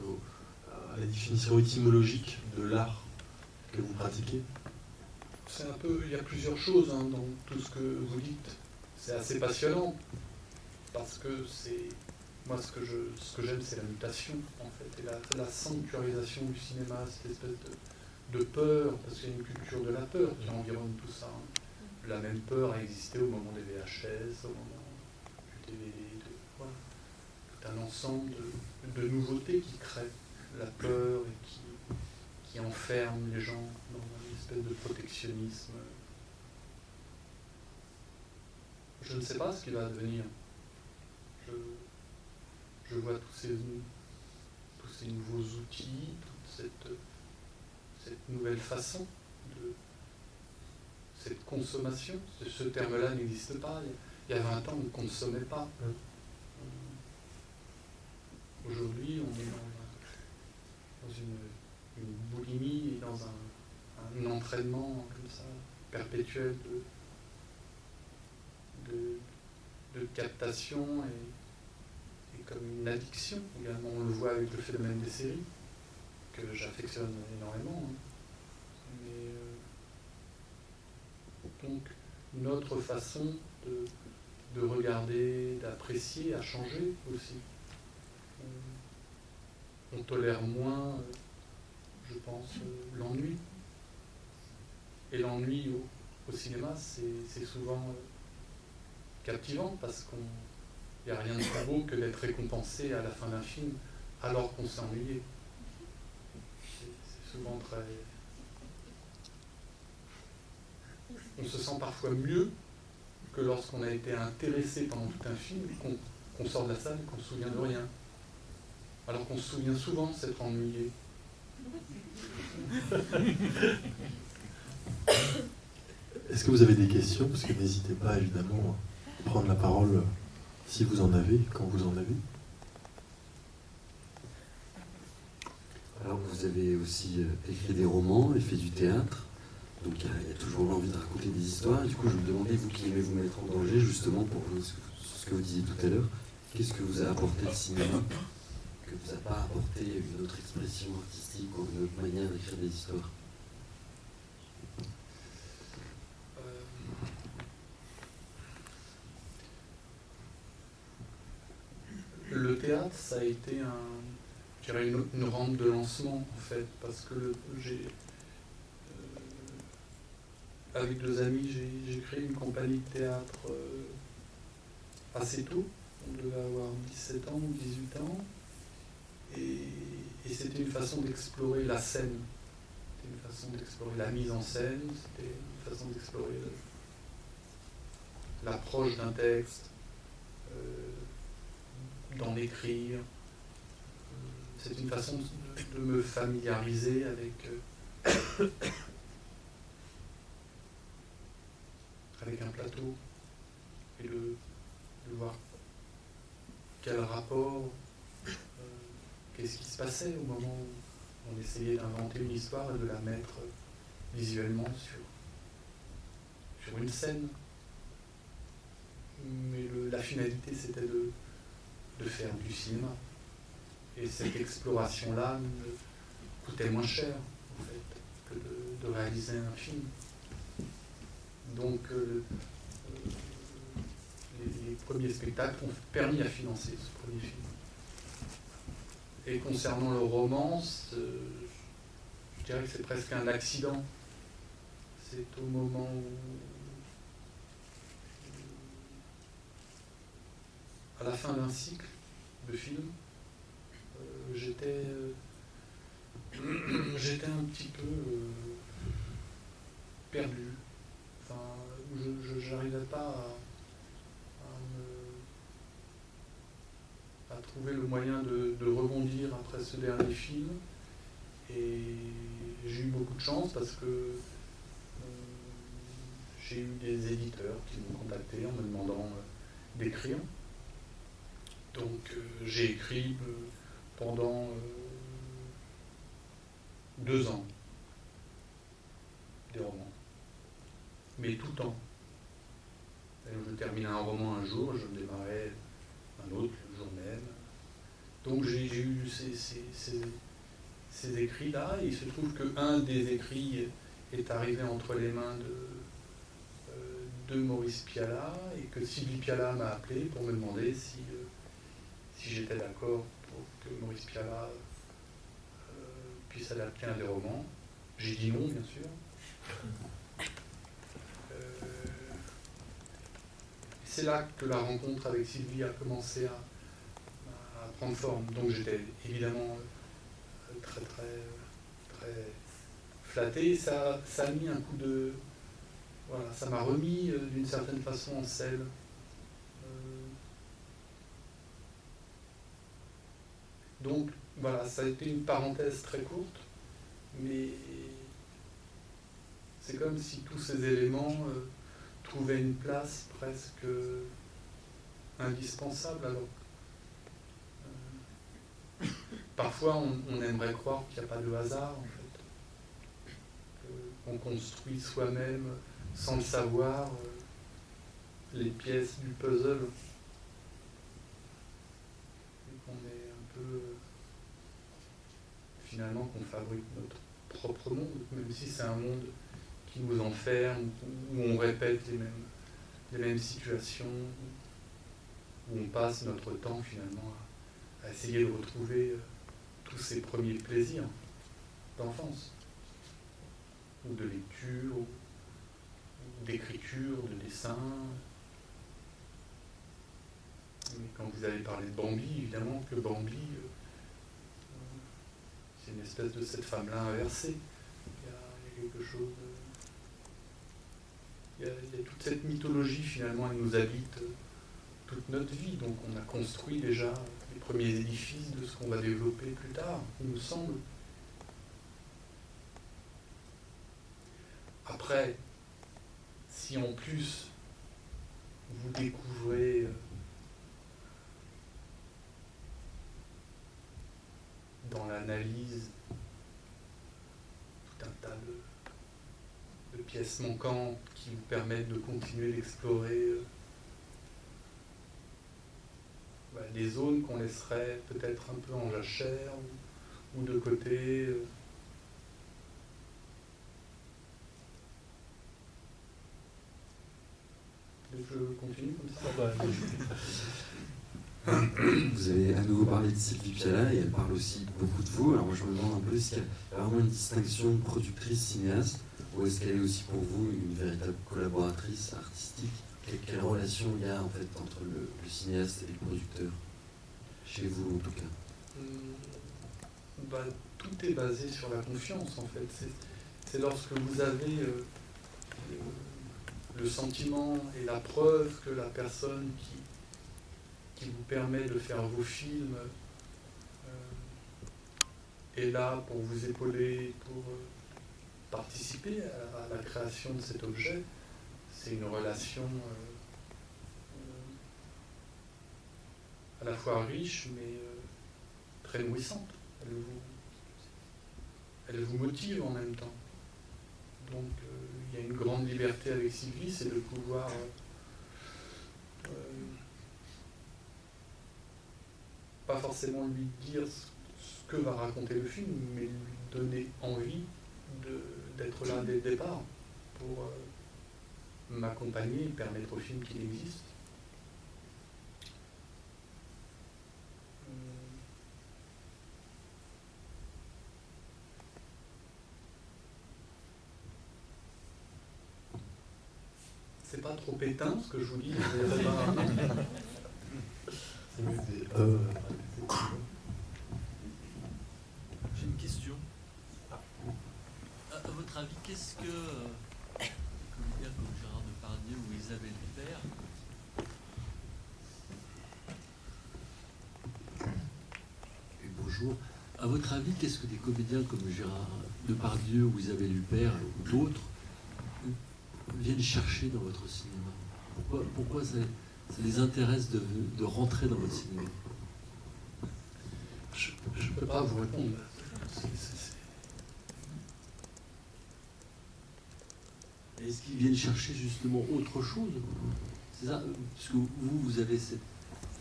à la définition étymologique de l'art que vous pratiquez? C'est un peu, il y a plusieurs choses dans tout ce que vous dites. C'est assez passionnant parce que moi ce que j'aime, c'est la mutation en fait, et la sanctuarisation du cinéma, cette espèce de peur, parce qu'il y a une culture de la peur qui environne tout ça. La même peur a existé au moment des VHS, au moment du DVD, voilà. Tout un ensemble de nouveautés qui créent la peur et qui enferment les gens dans une espèce de protectionnisme. Je ne sais pas ce qu'il va advenir. Je vois tous ces nouveaux outils, toute cette nouvelle façon de cette consommation. Ce terme-là n'existe pas. Il y a 20 ans, on ne consommait pas. Aujourd'hui, on est dans une boulimie et dans un entraînement comme ça, perpétuel de captation et comme une addiction également. On le voit avec le phénomène des séries, que j'affectionne énormément. Mais donc notre façon de regarder, d'apprécier a changé aussi. On tolère moins je pense, l'ennui. Et l'ennui au cinéma, c'est souvent captivant parce qu'il n'y a rien de plus beau que d'être récompensé à la fin d'un film alors qu'on s'est ennuyé. C'est souvent très... On se sent parfois mieux que lorsqu'on a été intéressé pendant tout un film, qu'on sort de la salle et qu'on ne se souvient de rien. Alors qu'on se souvient souvent s'être ennuyé. Est-ce que vous avez des questions? Parce que n'hésitez pas évidemment à prendre la parole si vous en avez, quand vous en avez. Alors vous avez aussi écrit des romans et fait du théâtre, donc il y a toujours l'envie de raconter des histoires. Et du coup je me demandais, vous qui aimez vous mettre en danger, justement pour ce que vous disiez tout à l'heure, qu'est-ce que vous a apporté le cinéma que vous n'a pas apporté une autre expression artistique ou une autre manière d'écrire des histoires? Le théâtre, ça a été je dirais une rampe de lancement en fait, parce que avec 2 amis, j'ai créé une compagnie de théâtre assez tôt. On devait avoir 17 ans ou 18 ans. Et c'était une façon d'explorer la scène. C'était une façon d'explorer la mise en scène. C'était une façon d'explorer l'approche d'un texte, d'en écrire. C'est une façon de me familiariser avec un plateau et de voir quel rapport, qu'est-ce qui se passait au moment où on essayait d'inventer une histoire et de la mettre visuellement sur une scène. Mais la finalité, c'était de faire du cinéma. Et cette exploration-là me coûtait moins cher, en fait, que de réaliser un film. Donc, les premiers spectacles ont permis à financer ce premier film. Et concernant le roman, je dirais que c'est presque un accident. C'est au moment où, à la fin d'un cycle de films, j'étais un petit peu perdu. Enfin, je n'arrivais pas à trouver le moyen de rebondir après ce dernier film. Et j'ai eu beaucoup de chance parce que j'ai eu des éditeurs qui m'ont contacté en me demandant d'écrire. Donc j'ai écrit pendant 2 ans des romans, mais tout le temps. Je terminais un roman un jour, je démarrais un autre le jour même. Donc j'ai eu ces écrits-là, et il se trouve qu'un des écrits est arrivé entre les mains de Maurice Pialat, et que Sylvie Pialat m'a appelé pour me demander si j'étais d'accord pour que Maurice Pialat puisse adapter un des romans. J'ai dit non, bien sûr. C'est là que la rencontre avec Sylvie a commencé à prendre forme. Donc j'étais évidemment très flatté. Ça a mis un coup de... Voilà, ça m'a remis d'une certaine façon en selle. Donc voilà, ça a été une parenthèse très courte, mais c'est comme si tous ces éléments trouvaient une place presque indispensable. Alors, parfois on aimerait croire qu'il n'y a pas de hasard, en fait, qu'on construit soi-même sans le savoir les pièces du puzzle, et qu'on est un peu finalement qu'on fabrique notre propre monde, même si c'est un monde qui nous enferme, où on répète les mêmes situations, où on passe notre temps finalement à essayer de retrouver tous ces premiers plaisirs. d'enfance, ou de lecture, ou d'écriture, de dessin. Mais quand vous avez parlé de Bambi, évidemment que Bambi, c'est une espèce de cette femme-là inversée. Il y a quelque chose il y a toute cette mythologie, finalement, elle nous habite toute notre vie. Donc on a construit déjà les premiers édifices de ce qu'on va développer plus tard, il me semble. Après, si en plus vous découvrez dans l'analyse tout un tas de pièces manquantes qui vous permettent de continuer d'explorer des zones qu'on laisserait peut-être un peu en jachère ou de côté. Je continue comme ça. Vous avez à nouveau parlé de Sylvie Piala et elle parle aussi beaucoup de vous. Alors moi je me demande un peu, est-ce qu'il y a vraiment une distinction de productrice-cinéaste ou est-ce qu'elle est aussi pour vous une véritable collaboratrice artistique? Quelle relation il y a en fait entre le cinéaste et le producteur? Chez vous en tout cas. Tout est basé sur la confiance en fait. C'est lorsque vous avez le sentiment et la preuve que la personne qui vous permet de faire vos films est là pour vous épauler, pour participer à la création de cet objet. C'est une relation à la fois riche mais très nourrissante. Elle vous motive en même temps. Donc il y a une grande liberté avec Sylvie, c'est de pouvoir pas forcément lui dire ce que va raconter le film, mais lui donner envie d'être là dès le départ pour m'accompagner et permettre au film qu'il existe. C'est pas trop éteint ce que je vous dis. J'ai une question. À votre avis, qu'est-ce que des comédiens comme Gérard Depardieu ou Isabelle Huppert bonjour. À votre avis, qu'est-ce que des comédiens comme Gérard Depardieu ou Isabelle Huppert ou d'autres viennent chercher dans votre cinéma? Pourquoi ça les intéresse de rentrer dans votre cinéma? Je ne peux pas vous répondre. Est-ce qu'ils viennent chercher justement autre chose? C'est ça? Parce que vous avez cette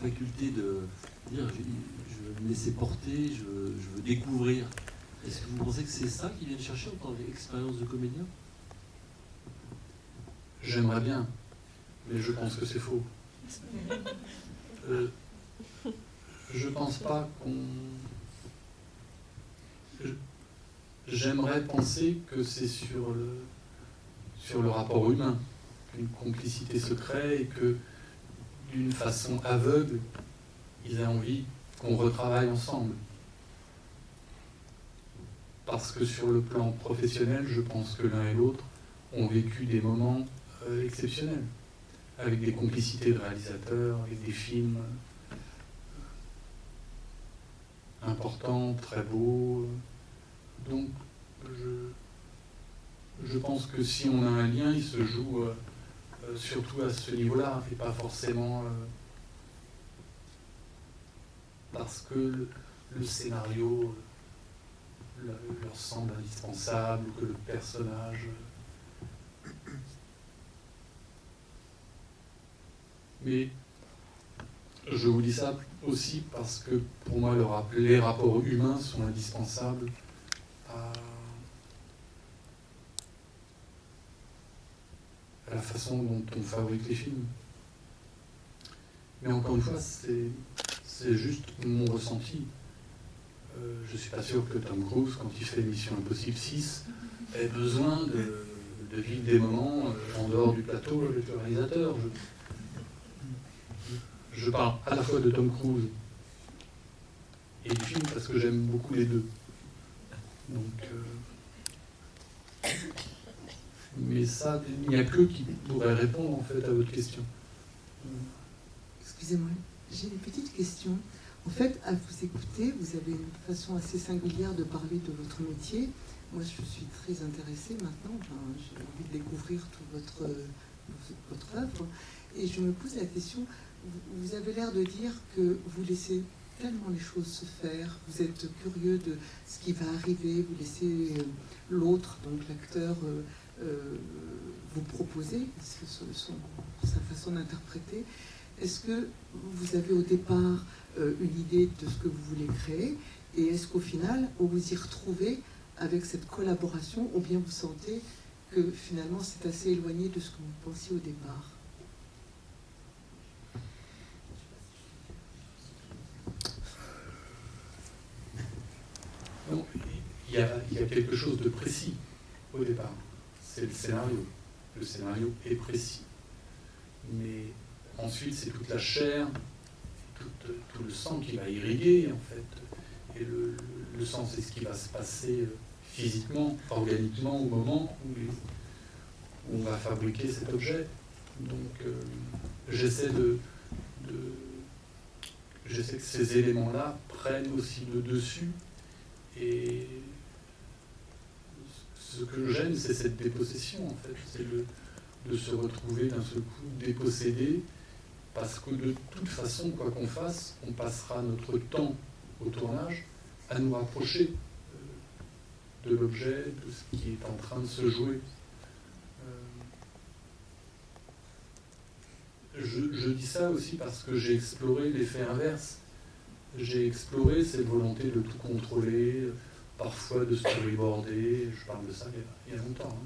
faculté de dire je veux me laisser porter, je veux découvrir. Est-ce que vous pensez que c'est ça qu'ils viennent chercher en tant qu'expérience de comédien? J'aimerais bien, mais je pense que c'est faux. Je pense pas qu'on... J'aimerais penser que c'est sur le rapport humain, une complicité se crée et que d'une façon aveugle, ils aient envie qu'on retravaille ensemble. Parce que sur le plan professionnel, je pense que l'un et l'autre ont vécu des moments exceptionnels, avec des complicités de réalisateurs, avec des films importants, très beaux. Donc, je pense que si on a un lien, il se joue surtout à ce niveau-là, et pas forcément parce que le scénario leur semble indispensable, ou que le personnage... Mais je vous dis ça aussi parce que pour moi, les rapports humains sont indispensables à la façon dont on fabrique les films. Mais encore une fois, c'est juste mon ressenti. je ne suis pas sûr que Tom Cruise, quand il fait Mission Impossible 6, ait besoin de vivre des moments en dehors du plateau avec le réalisateur. Je parle à la fois de Tom Cruise et du film parce que j'aime beaucoup les deux. Donc, mais ça, il n'y a que qui pourrait répondre en fait à votre question. Excusez-moi, j'ai une petite question. En fait, à vous écouter, vous avez une façon assez singulière de parler de votre métier. Moi, je suis très intéressée maintenant. Enfin, j'ai envie de découvrir toute votre œuvre. Et je me pose la question, vous avez l'air de dire que vous laissez tellement les choses se faire, vous êtes curieux de ce qui va arriver, vous laissez l'autre, donc l'acteur, vous proposer, parce que sa façon d'interpréter. Est-ce que vous avez au départ une idée de ce que vous voulez créer, et est-ce qu'au final, vous vous y retrouvez avec cette collaboration, ou bien vous sentez que finalement c'est assez éloigné de ce que vous pensiez au départ? Non, il y a quelque chose de précis au départ. C'est le scénario. Le scénario est précis. Mais ensuite, c'est toute la chair, tout le sang qui va irriguer, en fait. Et le sang, c'est ce qui va se passer physiquement, organiquement, au moment où on va fabriquer cet objet. Donc, j'essaie que ces éléments-là prennent aussi le dessus. Et ce que j'aime, c'est cette dépossession, en fait. C'est de se retrouver d'un seul coup dépossédé, parce que de toute façon, quoi qu'on fasse, on passera notre temps au tournage à nous rapprocher de l'objet, de ce qui est en train de se jouer. Je dis ça aussi parce que j'ai exploré l'effet inverse. J'ai exploré cette volonté de tout contrôler, parfois de storyboarder, je parle de ça il y a longtemps. Hein.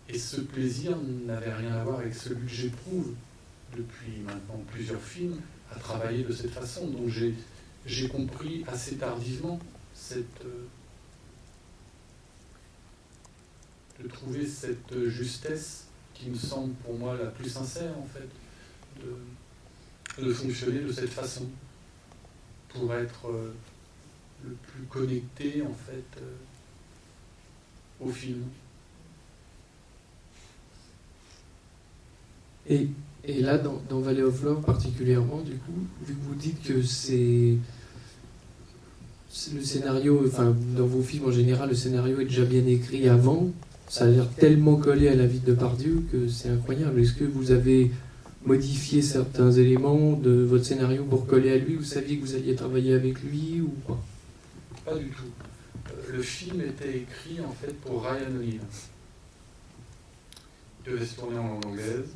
Et ce plaisir n'avait rien à voir avec celui que j'éprouve depuis maintenant plusieurs films, à travailler de cette façon. Donc j'ai compris assez tardivement de trouver cette justesse qui me semble pour moi la plus sincère, en fait, de fonctionner de cette façon, pour être le plus connecté, en fait, au film. Et là, dans Valley of Love particulièrement, du coup, vu que vous dites que c'est le scénario, enfin, dans vos films en général, le scénario est déjà bien écrit avant, ça a l'air tellement collé à la vie de Depardieu que c'est incroyable. Est-ce que vous avez modifié certains éléments de votre scénario pour coller à lui? Vous saviez que vous alliez travailler avec lui ou pas? Pas du tout. Le film était écrit en fait pour Ryan O'Neal. Il devait se tourner en langue anglaise.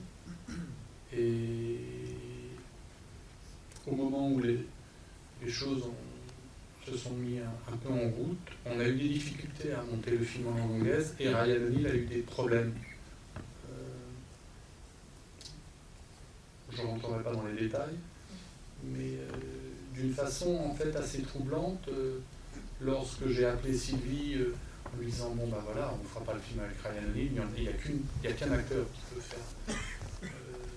Et au moment où les choses se sont mis un peu en route, on a eu des difficultés à monter le film en langue anglaise et Ryan O'Neal a eu des problèmes. Je ne rentrerai pas dans les détails, mais d'une façon en fait assez troublante, lorsque j'ai appelé Sylvie en lui disant bon bah voilà, on ne fera pas le film avec Ryan O'Neal, il n'y a qu'un acteur qui peut faire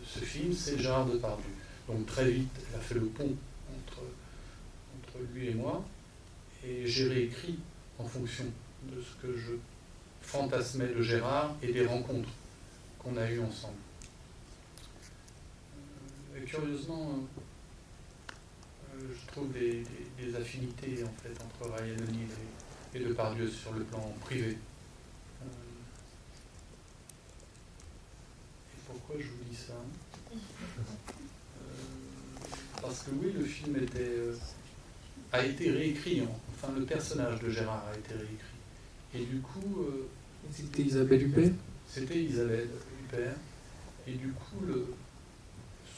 ce film, c'est Gérard Depardieu. Donc très vite, elle a fait le pont entre lui et moi, et j'ai réécrit en fonction de ce que je fantasmais de Gérard et des rencontres qu'on a eues ensemble. Et curieusement, je trouve des affinités en fait entre Ryan O'Neal et Depardieu sur le plan privé. Et pourquoi je vous dis ça? Parce que oui, le film a été réécrit, enfin le personnage de Gérard a été réécrit. Et du coup... C'était Isabelle Huppert? C'était Isabelle Huppert. Et du coup,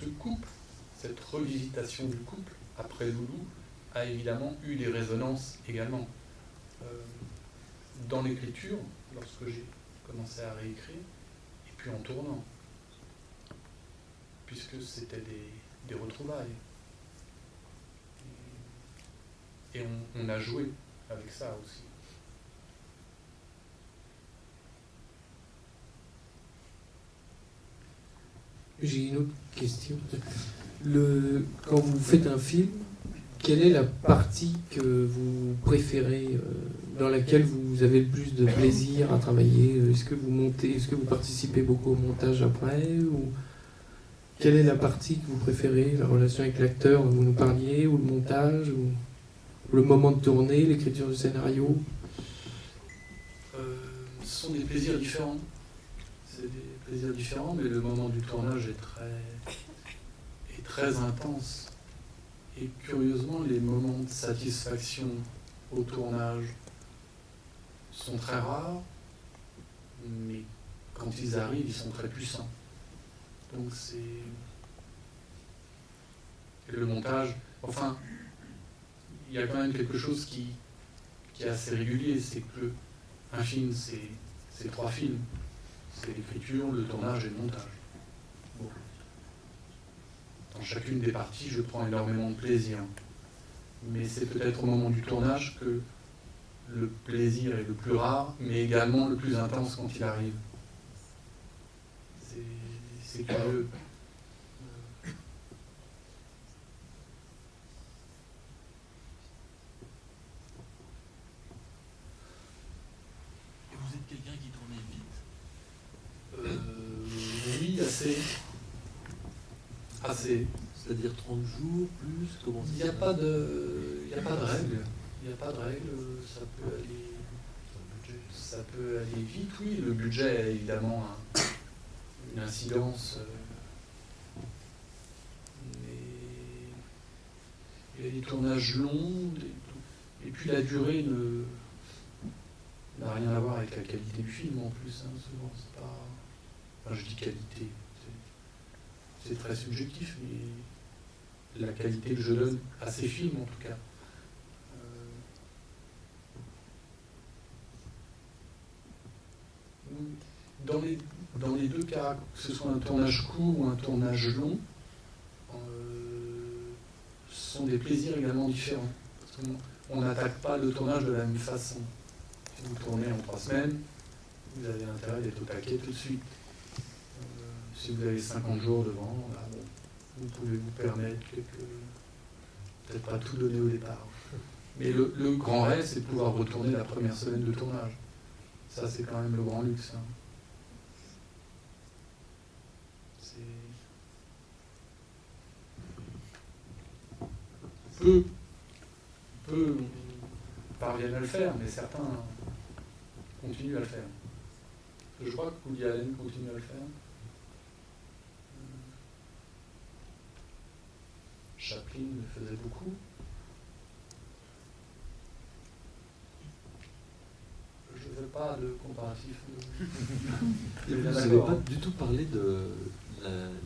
ce couple, cette revisitation du couple, après Loulou, a évidemment eu des résonances également. Dans l'écriture, lorsque j'ai commencé à réécrire, et puis en tournant, puisque c'était des retrouvailles. Et on a joué avec ça aussi. J'ai une autre question. Quand vous faites un film, quelle est la partie que vous préférez, dans laquelle vous avez le plus de plaisir à travailler? Est-ce que vous montez, est-ce que vous participez beaucoup au montage après, ou quelle est la partie que vous préférez? La relation avec l'acteur dont vous nous parliez, ou le montage, ou le moment de tournée, l'écriture du scénario? Ce sont des plaisirs différents. C'est des plaisirs différents, mais le moment du tournage est très intense. Et curieusement, les moments de satisfaction au tournage sont très rares, mais quand ils arrivent, ils sont très puissants. Donc c'est... Et le montage, enfin, il y a quand même quelque chose qui est assez régulier, c'est que un film, c'est 3 films. C'est l'écriture, le tournage et le montage. Bon. Dans chacune des parties, je prends énormément de plaisir. Mais c'est peut-être au moment du tournage que le plaisir est le plus rare, mais également le plus intense quand il arrive. C'est curieux. Et vous êtes quelqu'un qui tournait vite? Oui, assez. Assez. C'est-à-dire 30 jours, plus? Comment Il n'y a pas de règle. Il n'y a pas de règle. Ça peut aller vite, oui. Le budget a évidemment une incidence. Mais il y a des tournages longs. Et puis la durée n'a rien à voir avec la qualité du film en plus. Hein, souvent, c'est pas. Enfin, je dis qualité. C'est très subjectif, mais la qualité que je donne à ces films, en tout cas. Dans les deux cas, que ce soit un tournage court ou un tournage long, ce sont des plaisirs également différents. Parce qu'on n'attaque pas le tournage de la même façon. Si vous tournez en 3 semaines, vous avez intérêt d'être au taquet tout de suite. Si vous avez 50 jours devant, là, bon, vous pouvez vous permettre peut-être pas tout donner au départ. Mais le grand rêve, c'est de pouvoir retourner la première semaine de tournage. Ça, c'est quand même le grand luxe. Hein. Peu parviennent à le faire, mais certains continuent à le faire. Je crois que Woody Allen continue à le faire. Chaplin le faisait beaucoup. Je ne fais pas de comparatif. Et vous n'avez pas du tout parlé de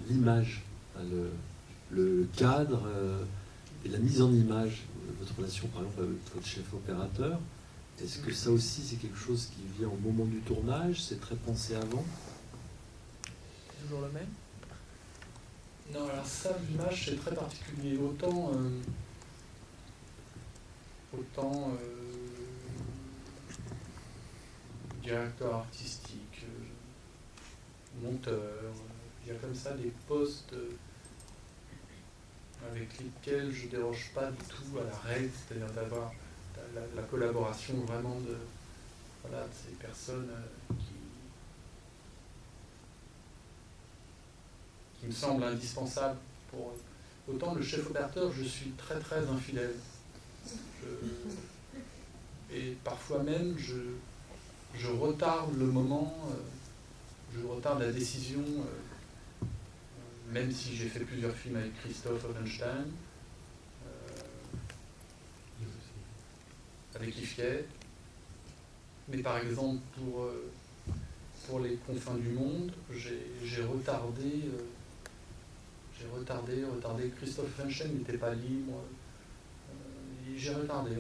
l'image, enfin, le cadre et la mise en image, votre relation par exemple avec votre chef opérateur. Est-ce que ça aussi c'est quelque chose qui vient au moment du tournage? C'est très pensé avant? Toujours le même? Non, alors ça, l'image, c'est très particulier. Autant directeur artistique, monteur, il y a comme ça des postes avec lesquels je ne déroge pas du tout à la règle, c'est-à-dire d'avoir la collaboration vraiment de ces personnes qui me semblent indispensables pour... Autant le chef opérateur, je suis très très infidèle. Et parfois même, je retarde le moment, je retarde la décision, même si j'ai fait plusieurs films avec Christophe Offenstein, avec Yves Fiet. Mais par exemple, pour Les Confins du Monde, j'ai retardé. Christophe Offenstein n'était pas libre. J'ai retardé.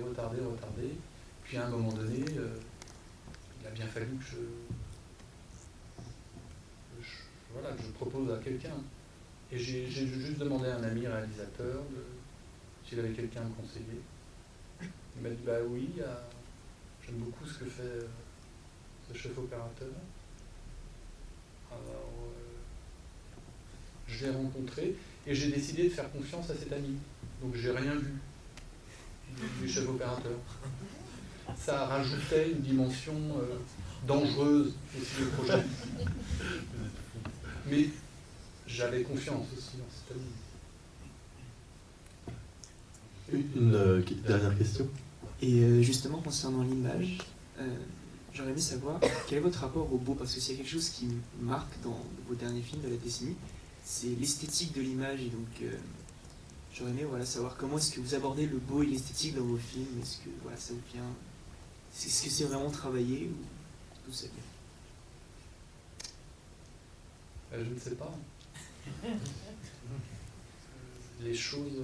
Puis à un moment donné, il a bien fallu que je propose à quelqu'un. Et j'ai juste demandé à un ami réalisateur s'il avait quelqu'un à me conseiller. Il m'a dit bah oui, j'aime beaucoup ce que fait ce chef opérateur. Alors je l'ai rencontré et j'ai décidé de faire confiance à cet ami. Donc j'ai rien vu du chef opérateur. Ça rajoutait une dimension dangereuse aussi au projet. Mais j'avais confiance aussi dans cet ami. Une dernière question. Et justement, concernant l'image, j'aurais aimé savoir quel est votre rapport au beau, parce que s'il y a quelque chose qui me marque dans vos derniers films de la décennie, c'est l'esthétique de l'image. Et donc, j'aurais aimé savoir comment est-ce que vous abordez le beau et l'esthétique dans vos films. Est-ce que ça vous vient... Est-ce que c'est vraiment travaillé ou d'où ça vient? Je ne sais pas. Les choses...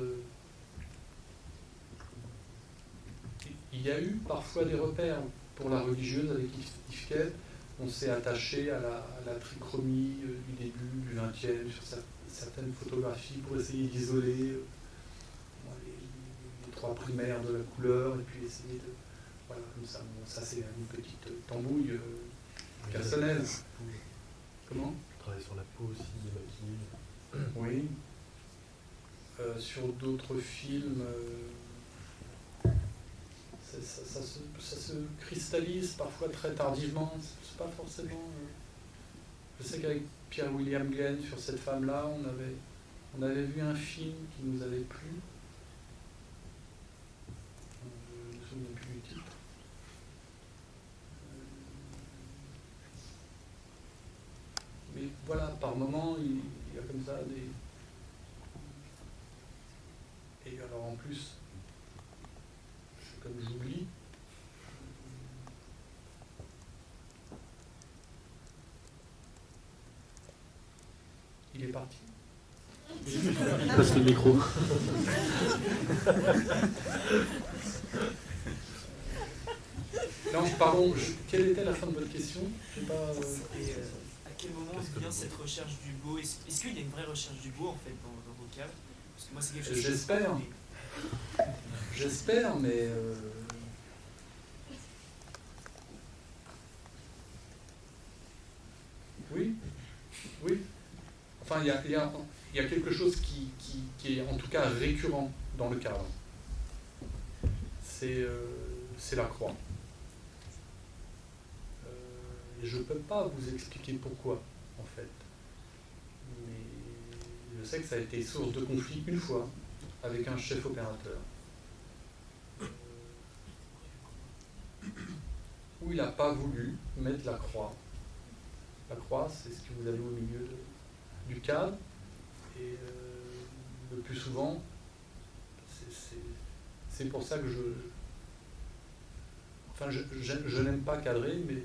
Il y a eu parfois des repères pour la religieuse avec Yves Kell. On s'est attaché à la trichromie du début du XXe sur certaines photographies pour essayer d'isoler les trois primaires de la couleur et puis essayer de... Voilà, comme ça. Bon, ça c'est une petite tambouille personnelle. Comment? Je travaille sur la peau aussi, les maquilles. Oui. Sur d'autres films, ça se cristallise parfois très tardivement. C'est pas forcément. Je sais qu'avec Pierre-William Glenn, sur cette femme-là, on avait vu un film qui nous avait plu. Je ne me souviens plus du titre. Mais voilà, par moments, il y a comme ça des... Et alors en plus, comme j'oublie, il est parti. Passe le micro. Non, pardon, quelle était la fin de votre question? Je sais pas. À quel moment vient cette recherche du beau? Est-ce qu'il y a une vraie recherche du beau en fait dans vos caves? Parce que moi c'est quelque chose. J'espère. J'espère, mais oui, oui. Enfin, il y a quelque chose qui est en tout cas récurrent dans le cadre. C'est la croix. Et je ne peux pas vous expliquer pourquoi, en fait. Mais je sais que ça a été source de conflit une fois avec un chef opérateur. Où il n'a pas voulu mettre la croix. La croix, c'est ce que vous avez au milieu du cadre. Et le plus souvent, c'est pour ça que je n'aime pas cadrer, mais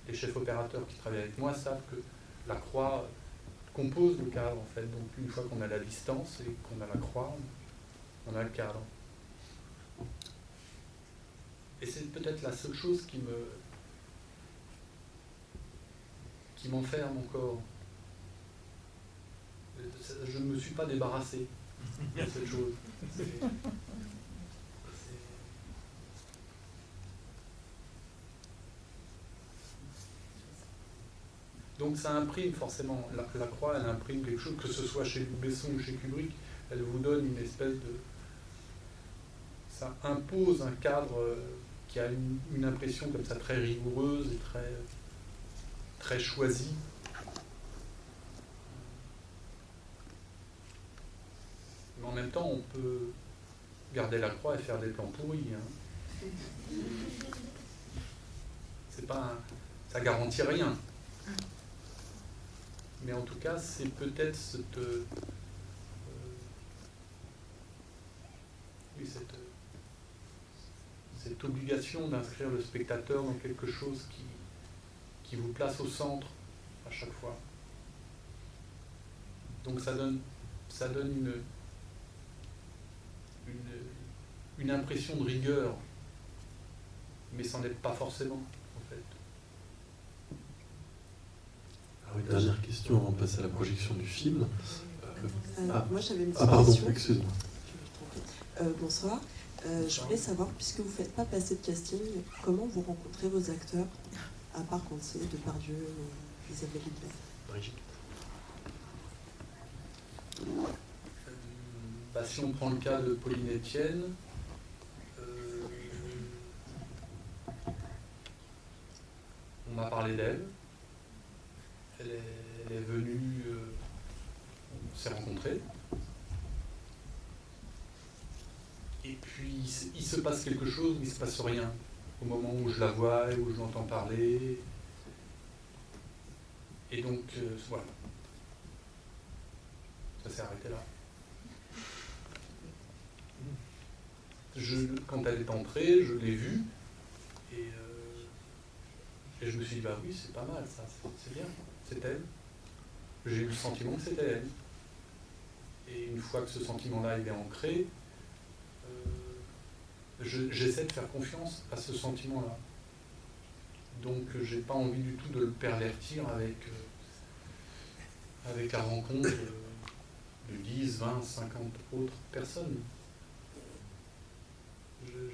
les chefs opérateurs qui travaillent avec moi savent que la croix compose le cadre, en fait. Donc une fois qu'on a la distance et qu'on a la croix, on a le cadre. Et c'est peut-être la seule chose qui m'enferme encore. Je ne me suis pas débarrassé de cette chose. Donc ça imprime forcément, la croix, elle imprime quelque chose, que ce soit chez Besson ou chez Kubrick, elle vous donne une espèce de... Ça impose un cadre qui a une impression comme ça très rigoureuse et très choisie. Mais en même temps, on peut garder la croix et faire des plans pourris. Hein. C'est pas ça garantit rien. Mais en tout cas, c'est peut-être cette obligation d'inscrire le spectateur dans quelque chose qui vous place au centre à chaque fois. Donc ça donne une impression de rigueur, mais c'en est pas forcément, en fait. Alors une dernière question avant de passer à la projection du film. Moi j'avais une petite pardon, question. excuse-moi. Bonsoir. Je voulais savoir, puisque vous ne faites pas passer de casting, comment vous rencontrez vos acteurs, à part quand c'est Depardieu ou Isabelle Huppert? Brigitte. Si on prend le cas de Pauline Etienne, on m'a parlé d'elle. Elle est venue, on s'est rencontrés. Et puis il se passe quelque chose, mais il ne se passe rien au moment où je la vois et où je l'entends parler. Et donc, voilà. Ça s'est arrêté là. Quand elle est entrée, je l'ai vue. Et je me suis dit, bah oui, c'est pas mal, ça, c'est bien, c'est elle. J'ai eu le sentiment que c'était elle. Et une fois que ce sentiment-là il est ancré, j'essaie de faire confiance à ce sentiment-là. Donc j'ai pas envie du tout de le pervertir avec la rencontre de 10, 20, 50 autres personnes.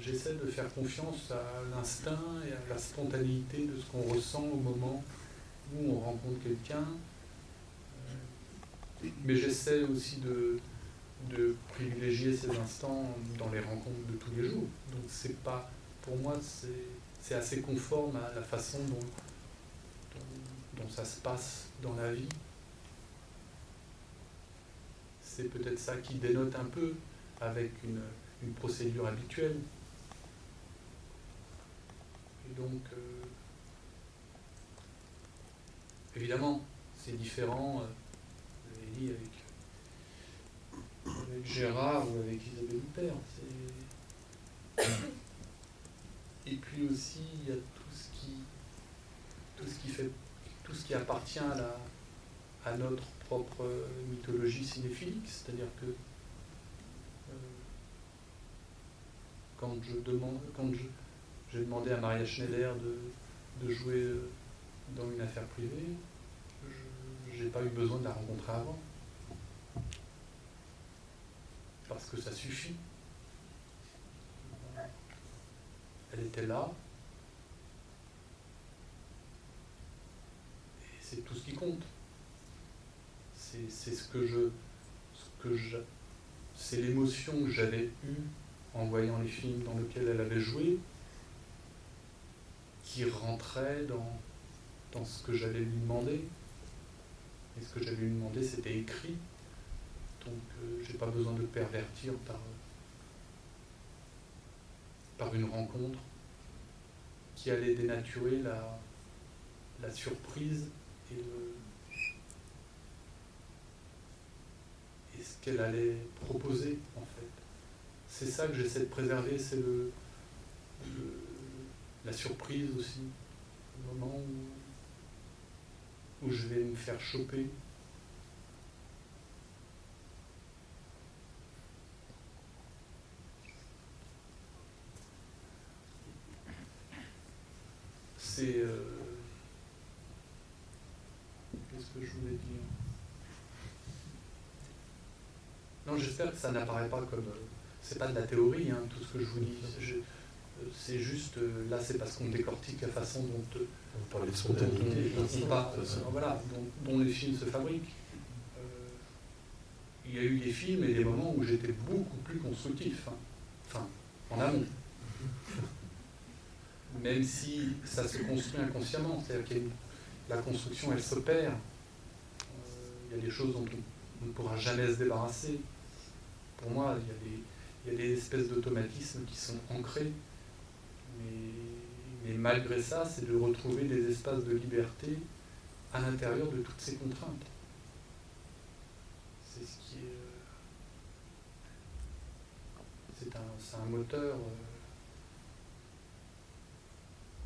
J'essaie de faire confiance à l'instinct et à la spontanéité de ce qu'on ressent au moment où on rencontre quelqu'un. Mais j'essaie aussi de privilégier ces instants dans les rencontres de tous les jours. Donc c'est pas, pour moi, c'est assez conforme à la façon dont ça se passe dans la vie. C'est peut-être ça qui dénote un peu avec une procédure habituelle. Et donc, évidemment, c'est différent, je l'ai dit, avec Gérard ou avec Isabelle Huppert. Et puis aussi, il y a tout ce qui appartient à notre propre mythologie cinéphilique, c'est-à-dire que quand j'ai demandé à Maria Schneider de jouer dans Une affaire privée, j'ai pas eu besoin de la rencontrer avant. Parce que ça suffit. Elle était là. Et c'est tout ce qui compte. C'est c'est l'émotion que j'avais eue en voyant les films dans lesquels elle avait joué, qui rentrait dans ce que j'allais lui demander. Et ce que j'allais lui demander, c'était écrit. Donc j'ai pas besoin de pervertir par une rencontre qui allait dénaturer la surprise et ce qu'elle allait proposer en fait. C'est ça que j'essaie de préserver, c'est la surprise aussi, le moment où je vais me faire choper. Qu'est-ce que je voulais dire? Non, j'espère que ça n'apparaît pas comme... c'est pas de la théorie, hein, tout ce que je vous dis. C'est juste... là, c'est parce qu'on décortique la façon dont... on parlait de spontanéité. Dont les films se fabriquent. Il y a eu des films et des moments où j'étais beaucoup plus constructif. Hein. Enfin, en amont. Même si ça se construit inconsciemment, c'est-à-dire que la construction, elle s'opère. Il y a des choses dont on ne pourra jamais se débarrasser. Pour moi, il y a des espèces d'automatismes qui sont ancrés. Mais malgré ça, c'est de retrouver des espaces de liberté à l'intérieur de toutes ces contraintes. C'est ce qui est... c'est un moteur...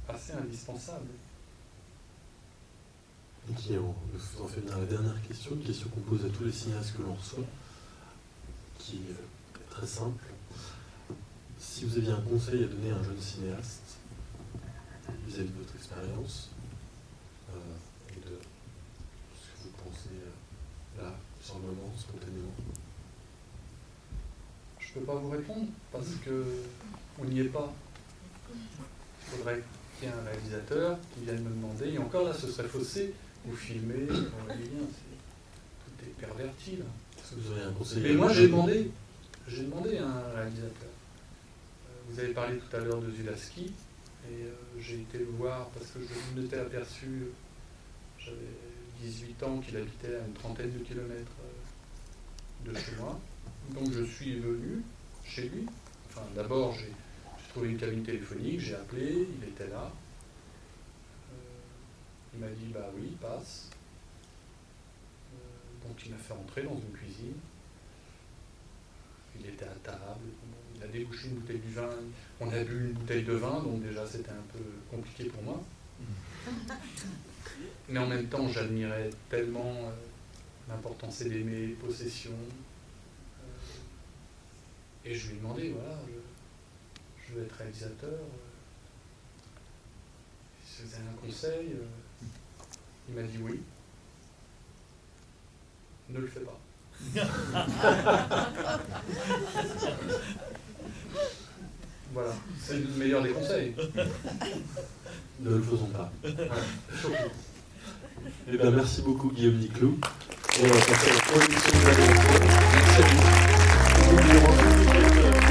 assez indispensable. Et qui nous en fait venir à la dernière question, une question qu'on pose à tous les cinéastes que l'on reçoit, qui est très simple. Si vous aviez un conseil à donner à un jeune cinéaste vis-à-vis de votre expérience et de ce que vous pensez là, sur le moment, spontanément. Je je peux pas vous répondre parce que on n'y est pas. Il faudrait qu'il y ait un réalisateur qui vienne me demander, et encore là, ce serait faussé, vous filmez, vous voyez bien, tout est perverti là. Est-ce que vous auriez un conseil? Mais moi j'ai demandé à un réalisateur. Vous avez parlé tout à l'heure de Zulaski, et j'ai été le voir parce que je m'étais aperçu, j'avais 18 ans, qu'il habitait à une trentaine de kilomètres de chez moi. Donc je suis venu chez lui. Enfin, d'abord j'ai trouvé une cabine téléphonique, j'ai appelé, il était là. Il m'a dit bah oui, passe. Donc il m'a fait entrer dans une cuisine. Il était à table, il a débouché une bouteille de vin, on a bu une bouteille de vin, donc déjà c'était un peu compliqué pour moi. Mais en même temps, j'admirais tellement l'importance d'aimer, possession. Et je lui ai demandé, voilà, je veux être réalisateur. Si vous avez un conseil, il m'a dit oui. Ne le fais pas. Voilà, c'est le meilleur des conseils. Ne le faisons pas. Voilà. Eh bien, merci beaucoup Guillaume Niclou. Et on va passer à la production de la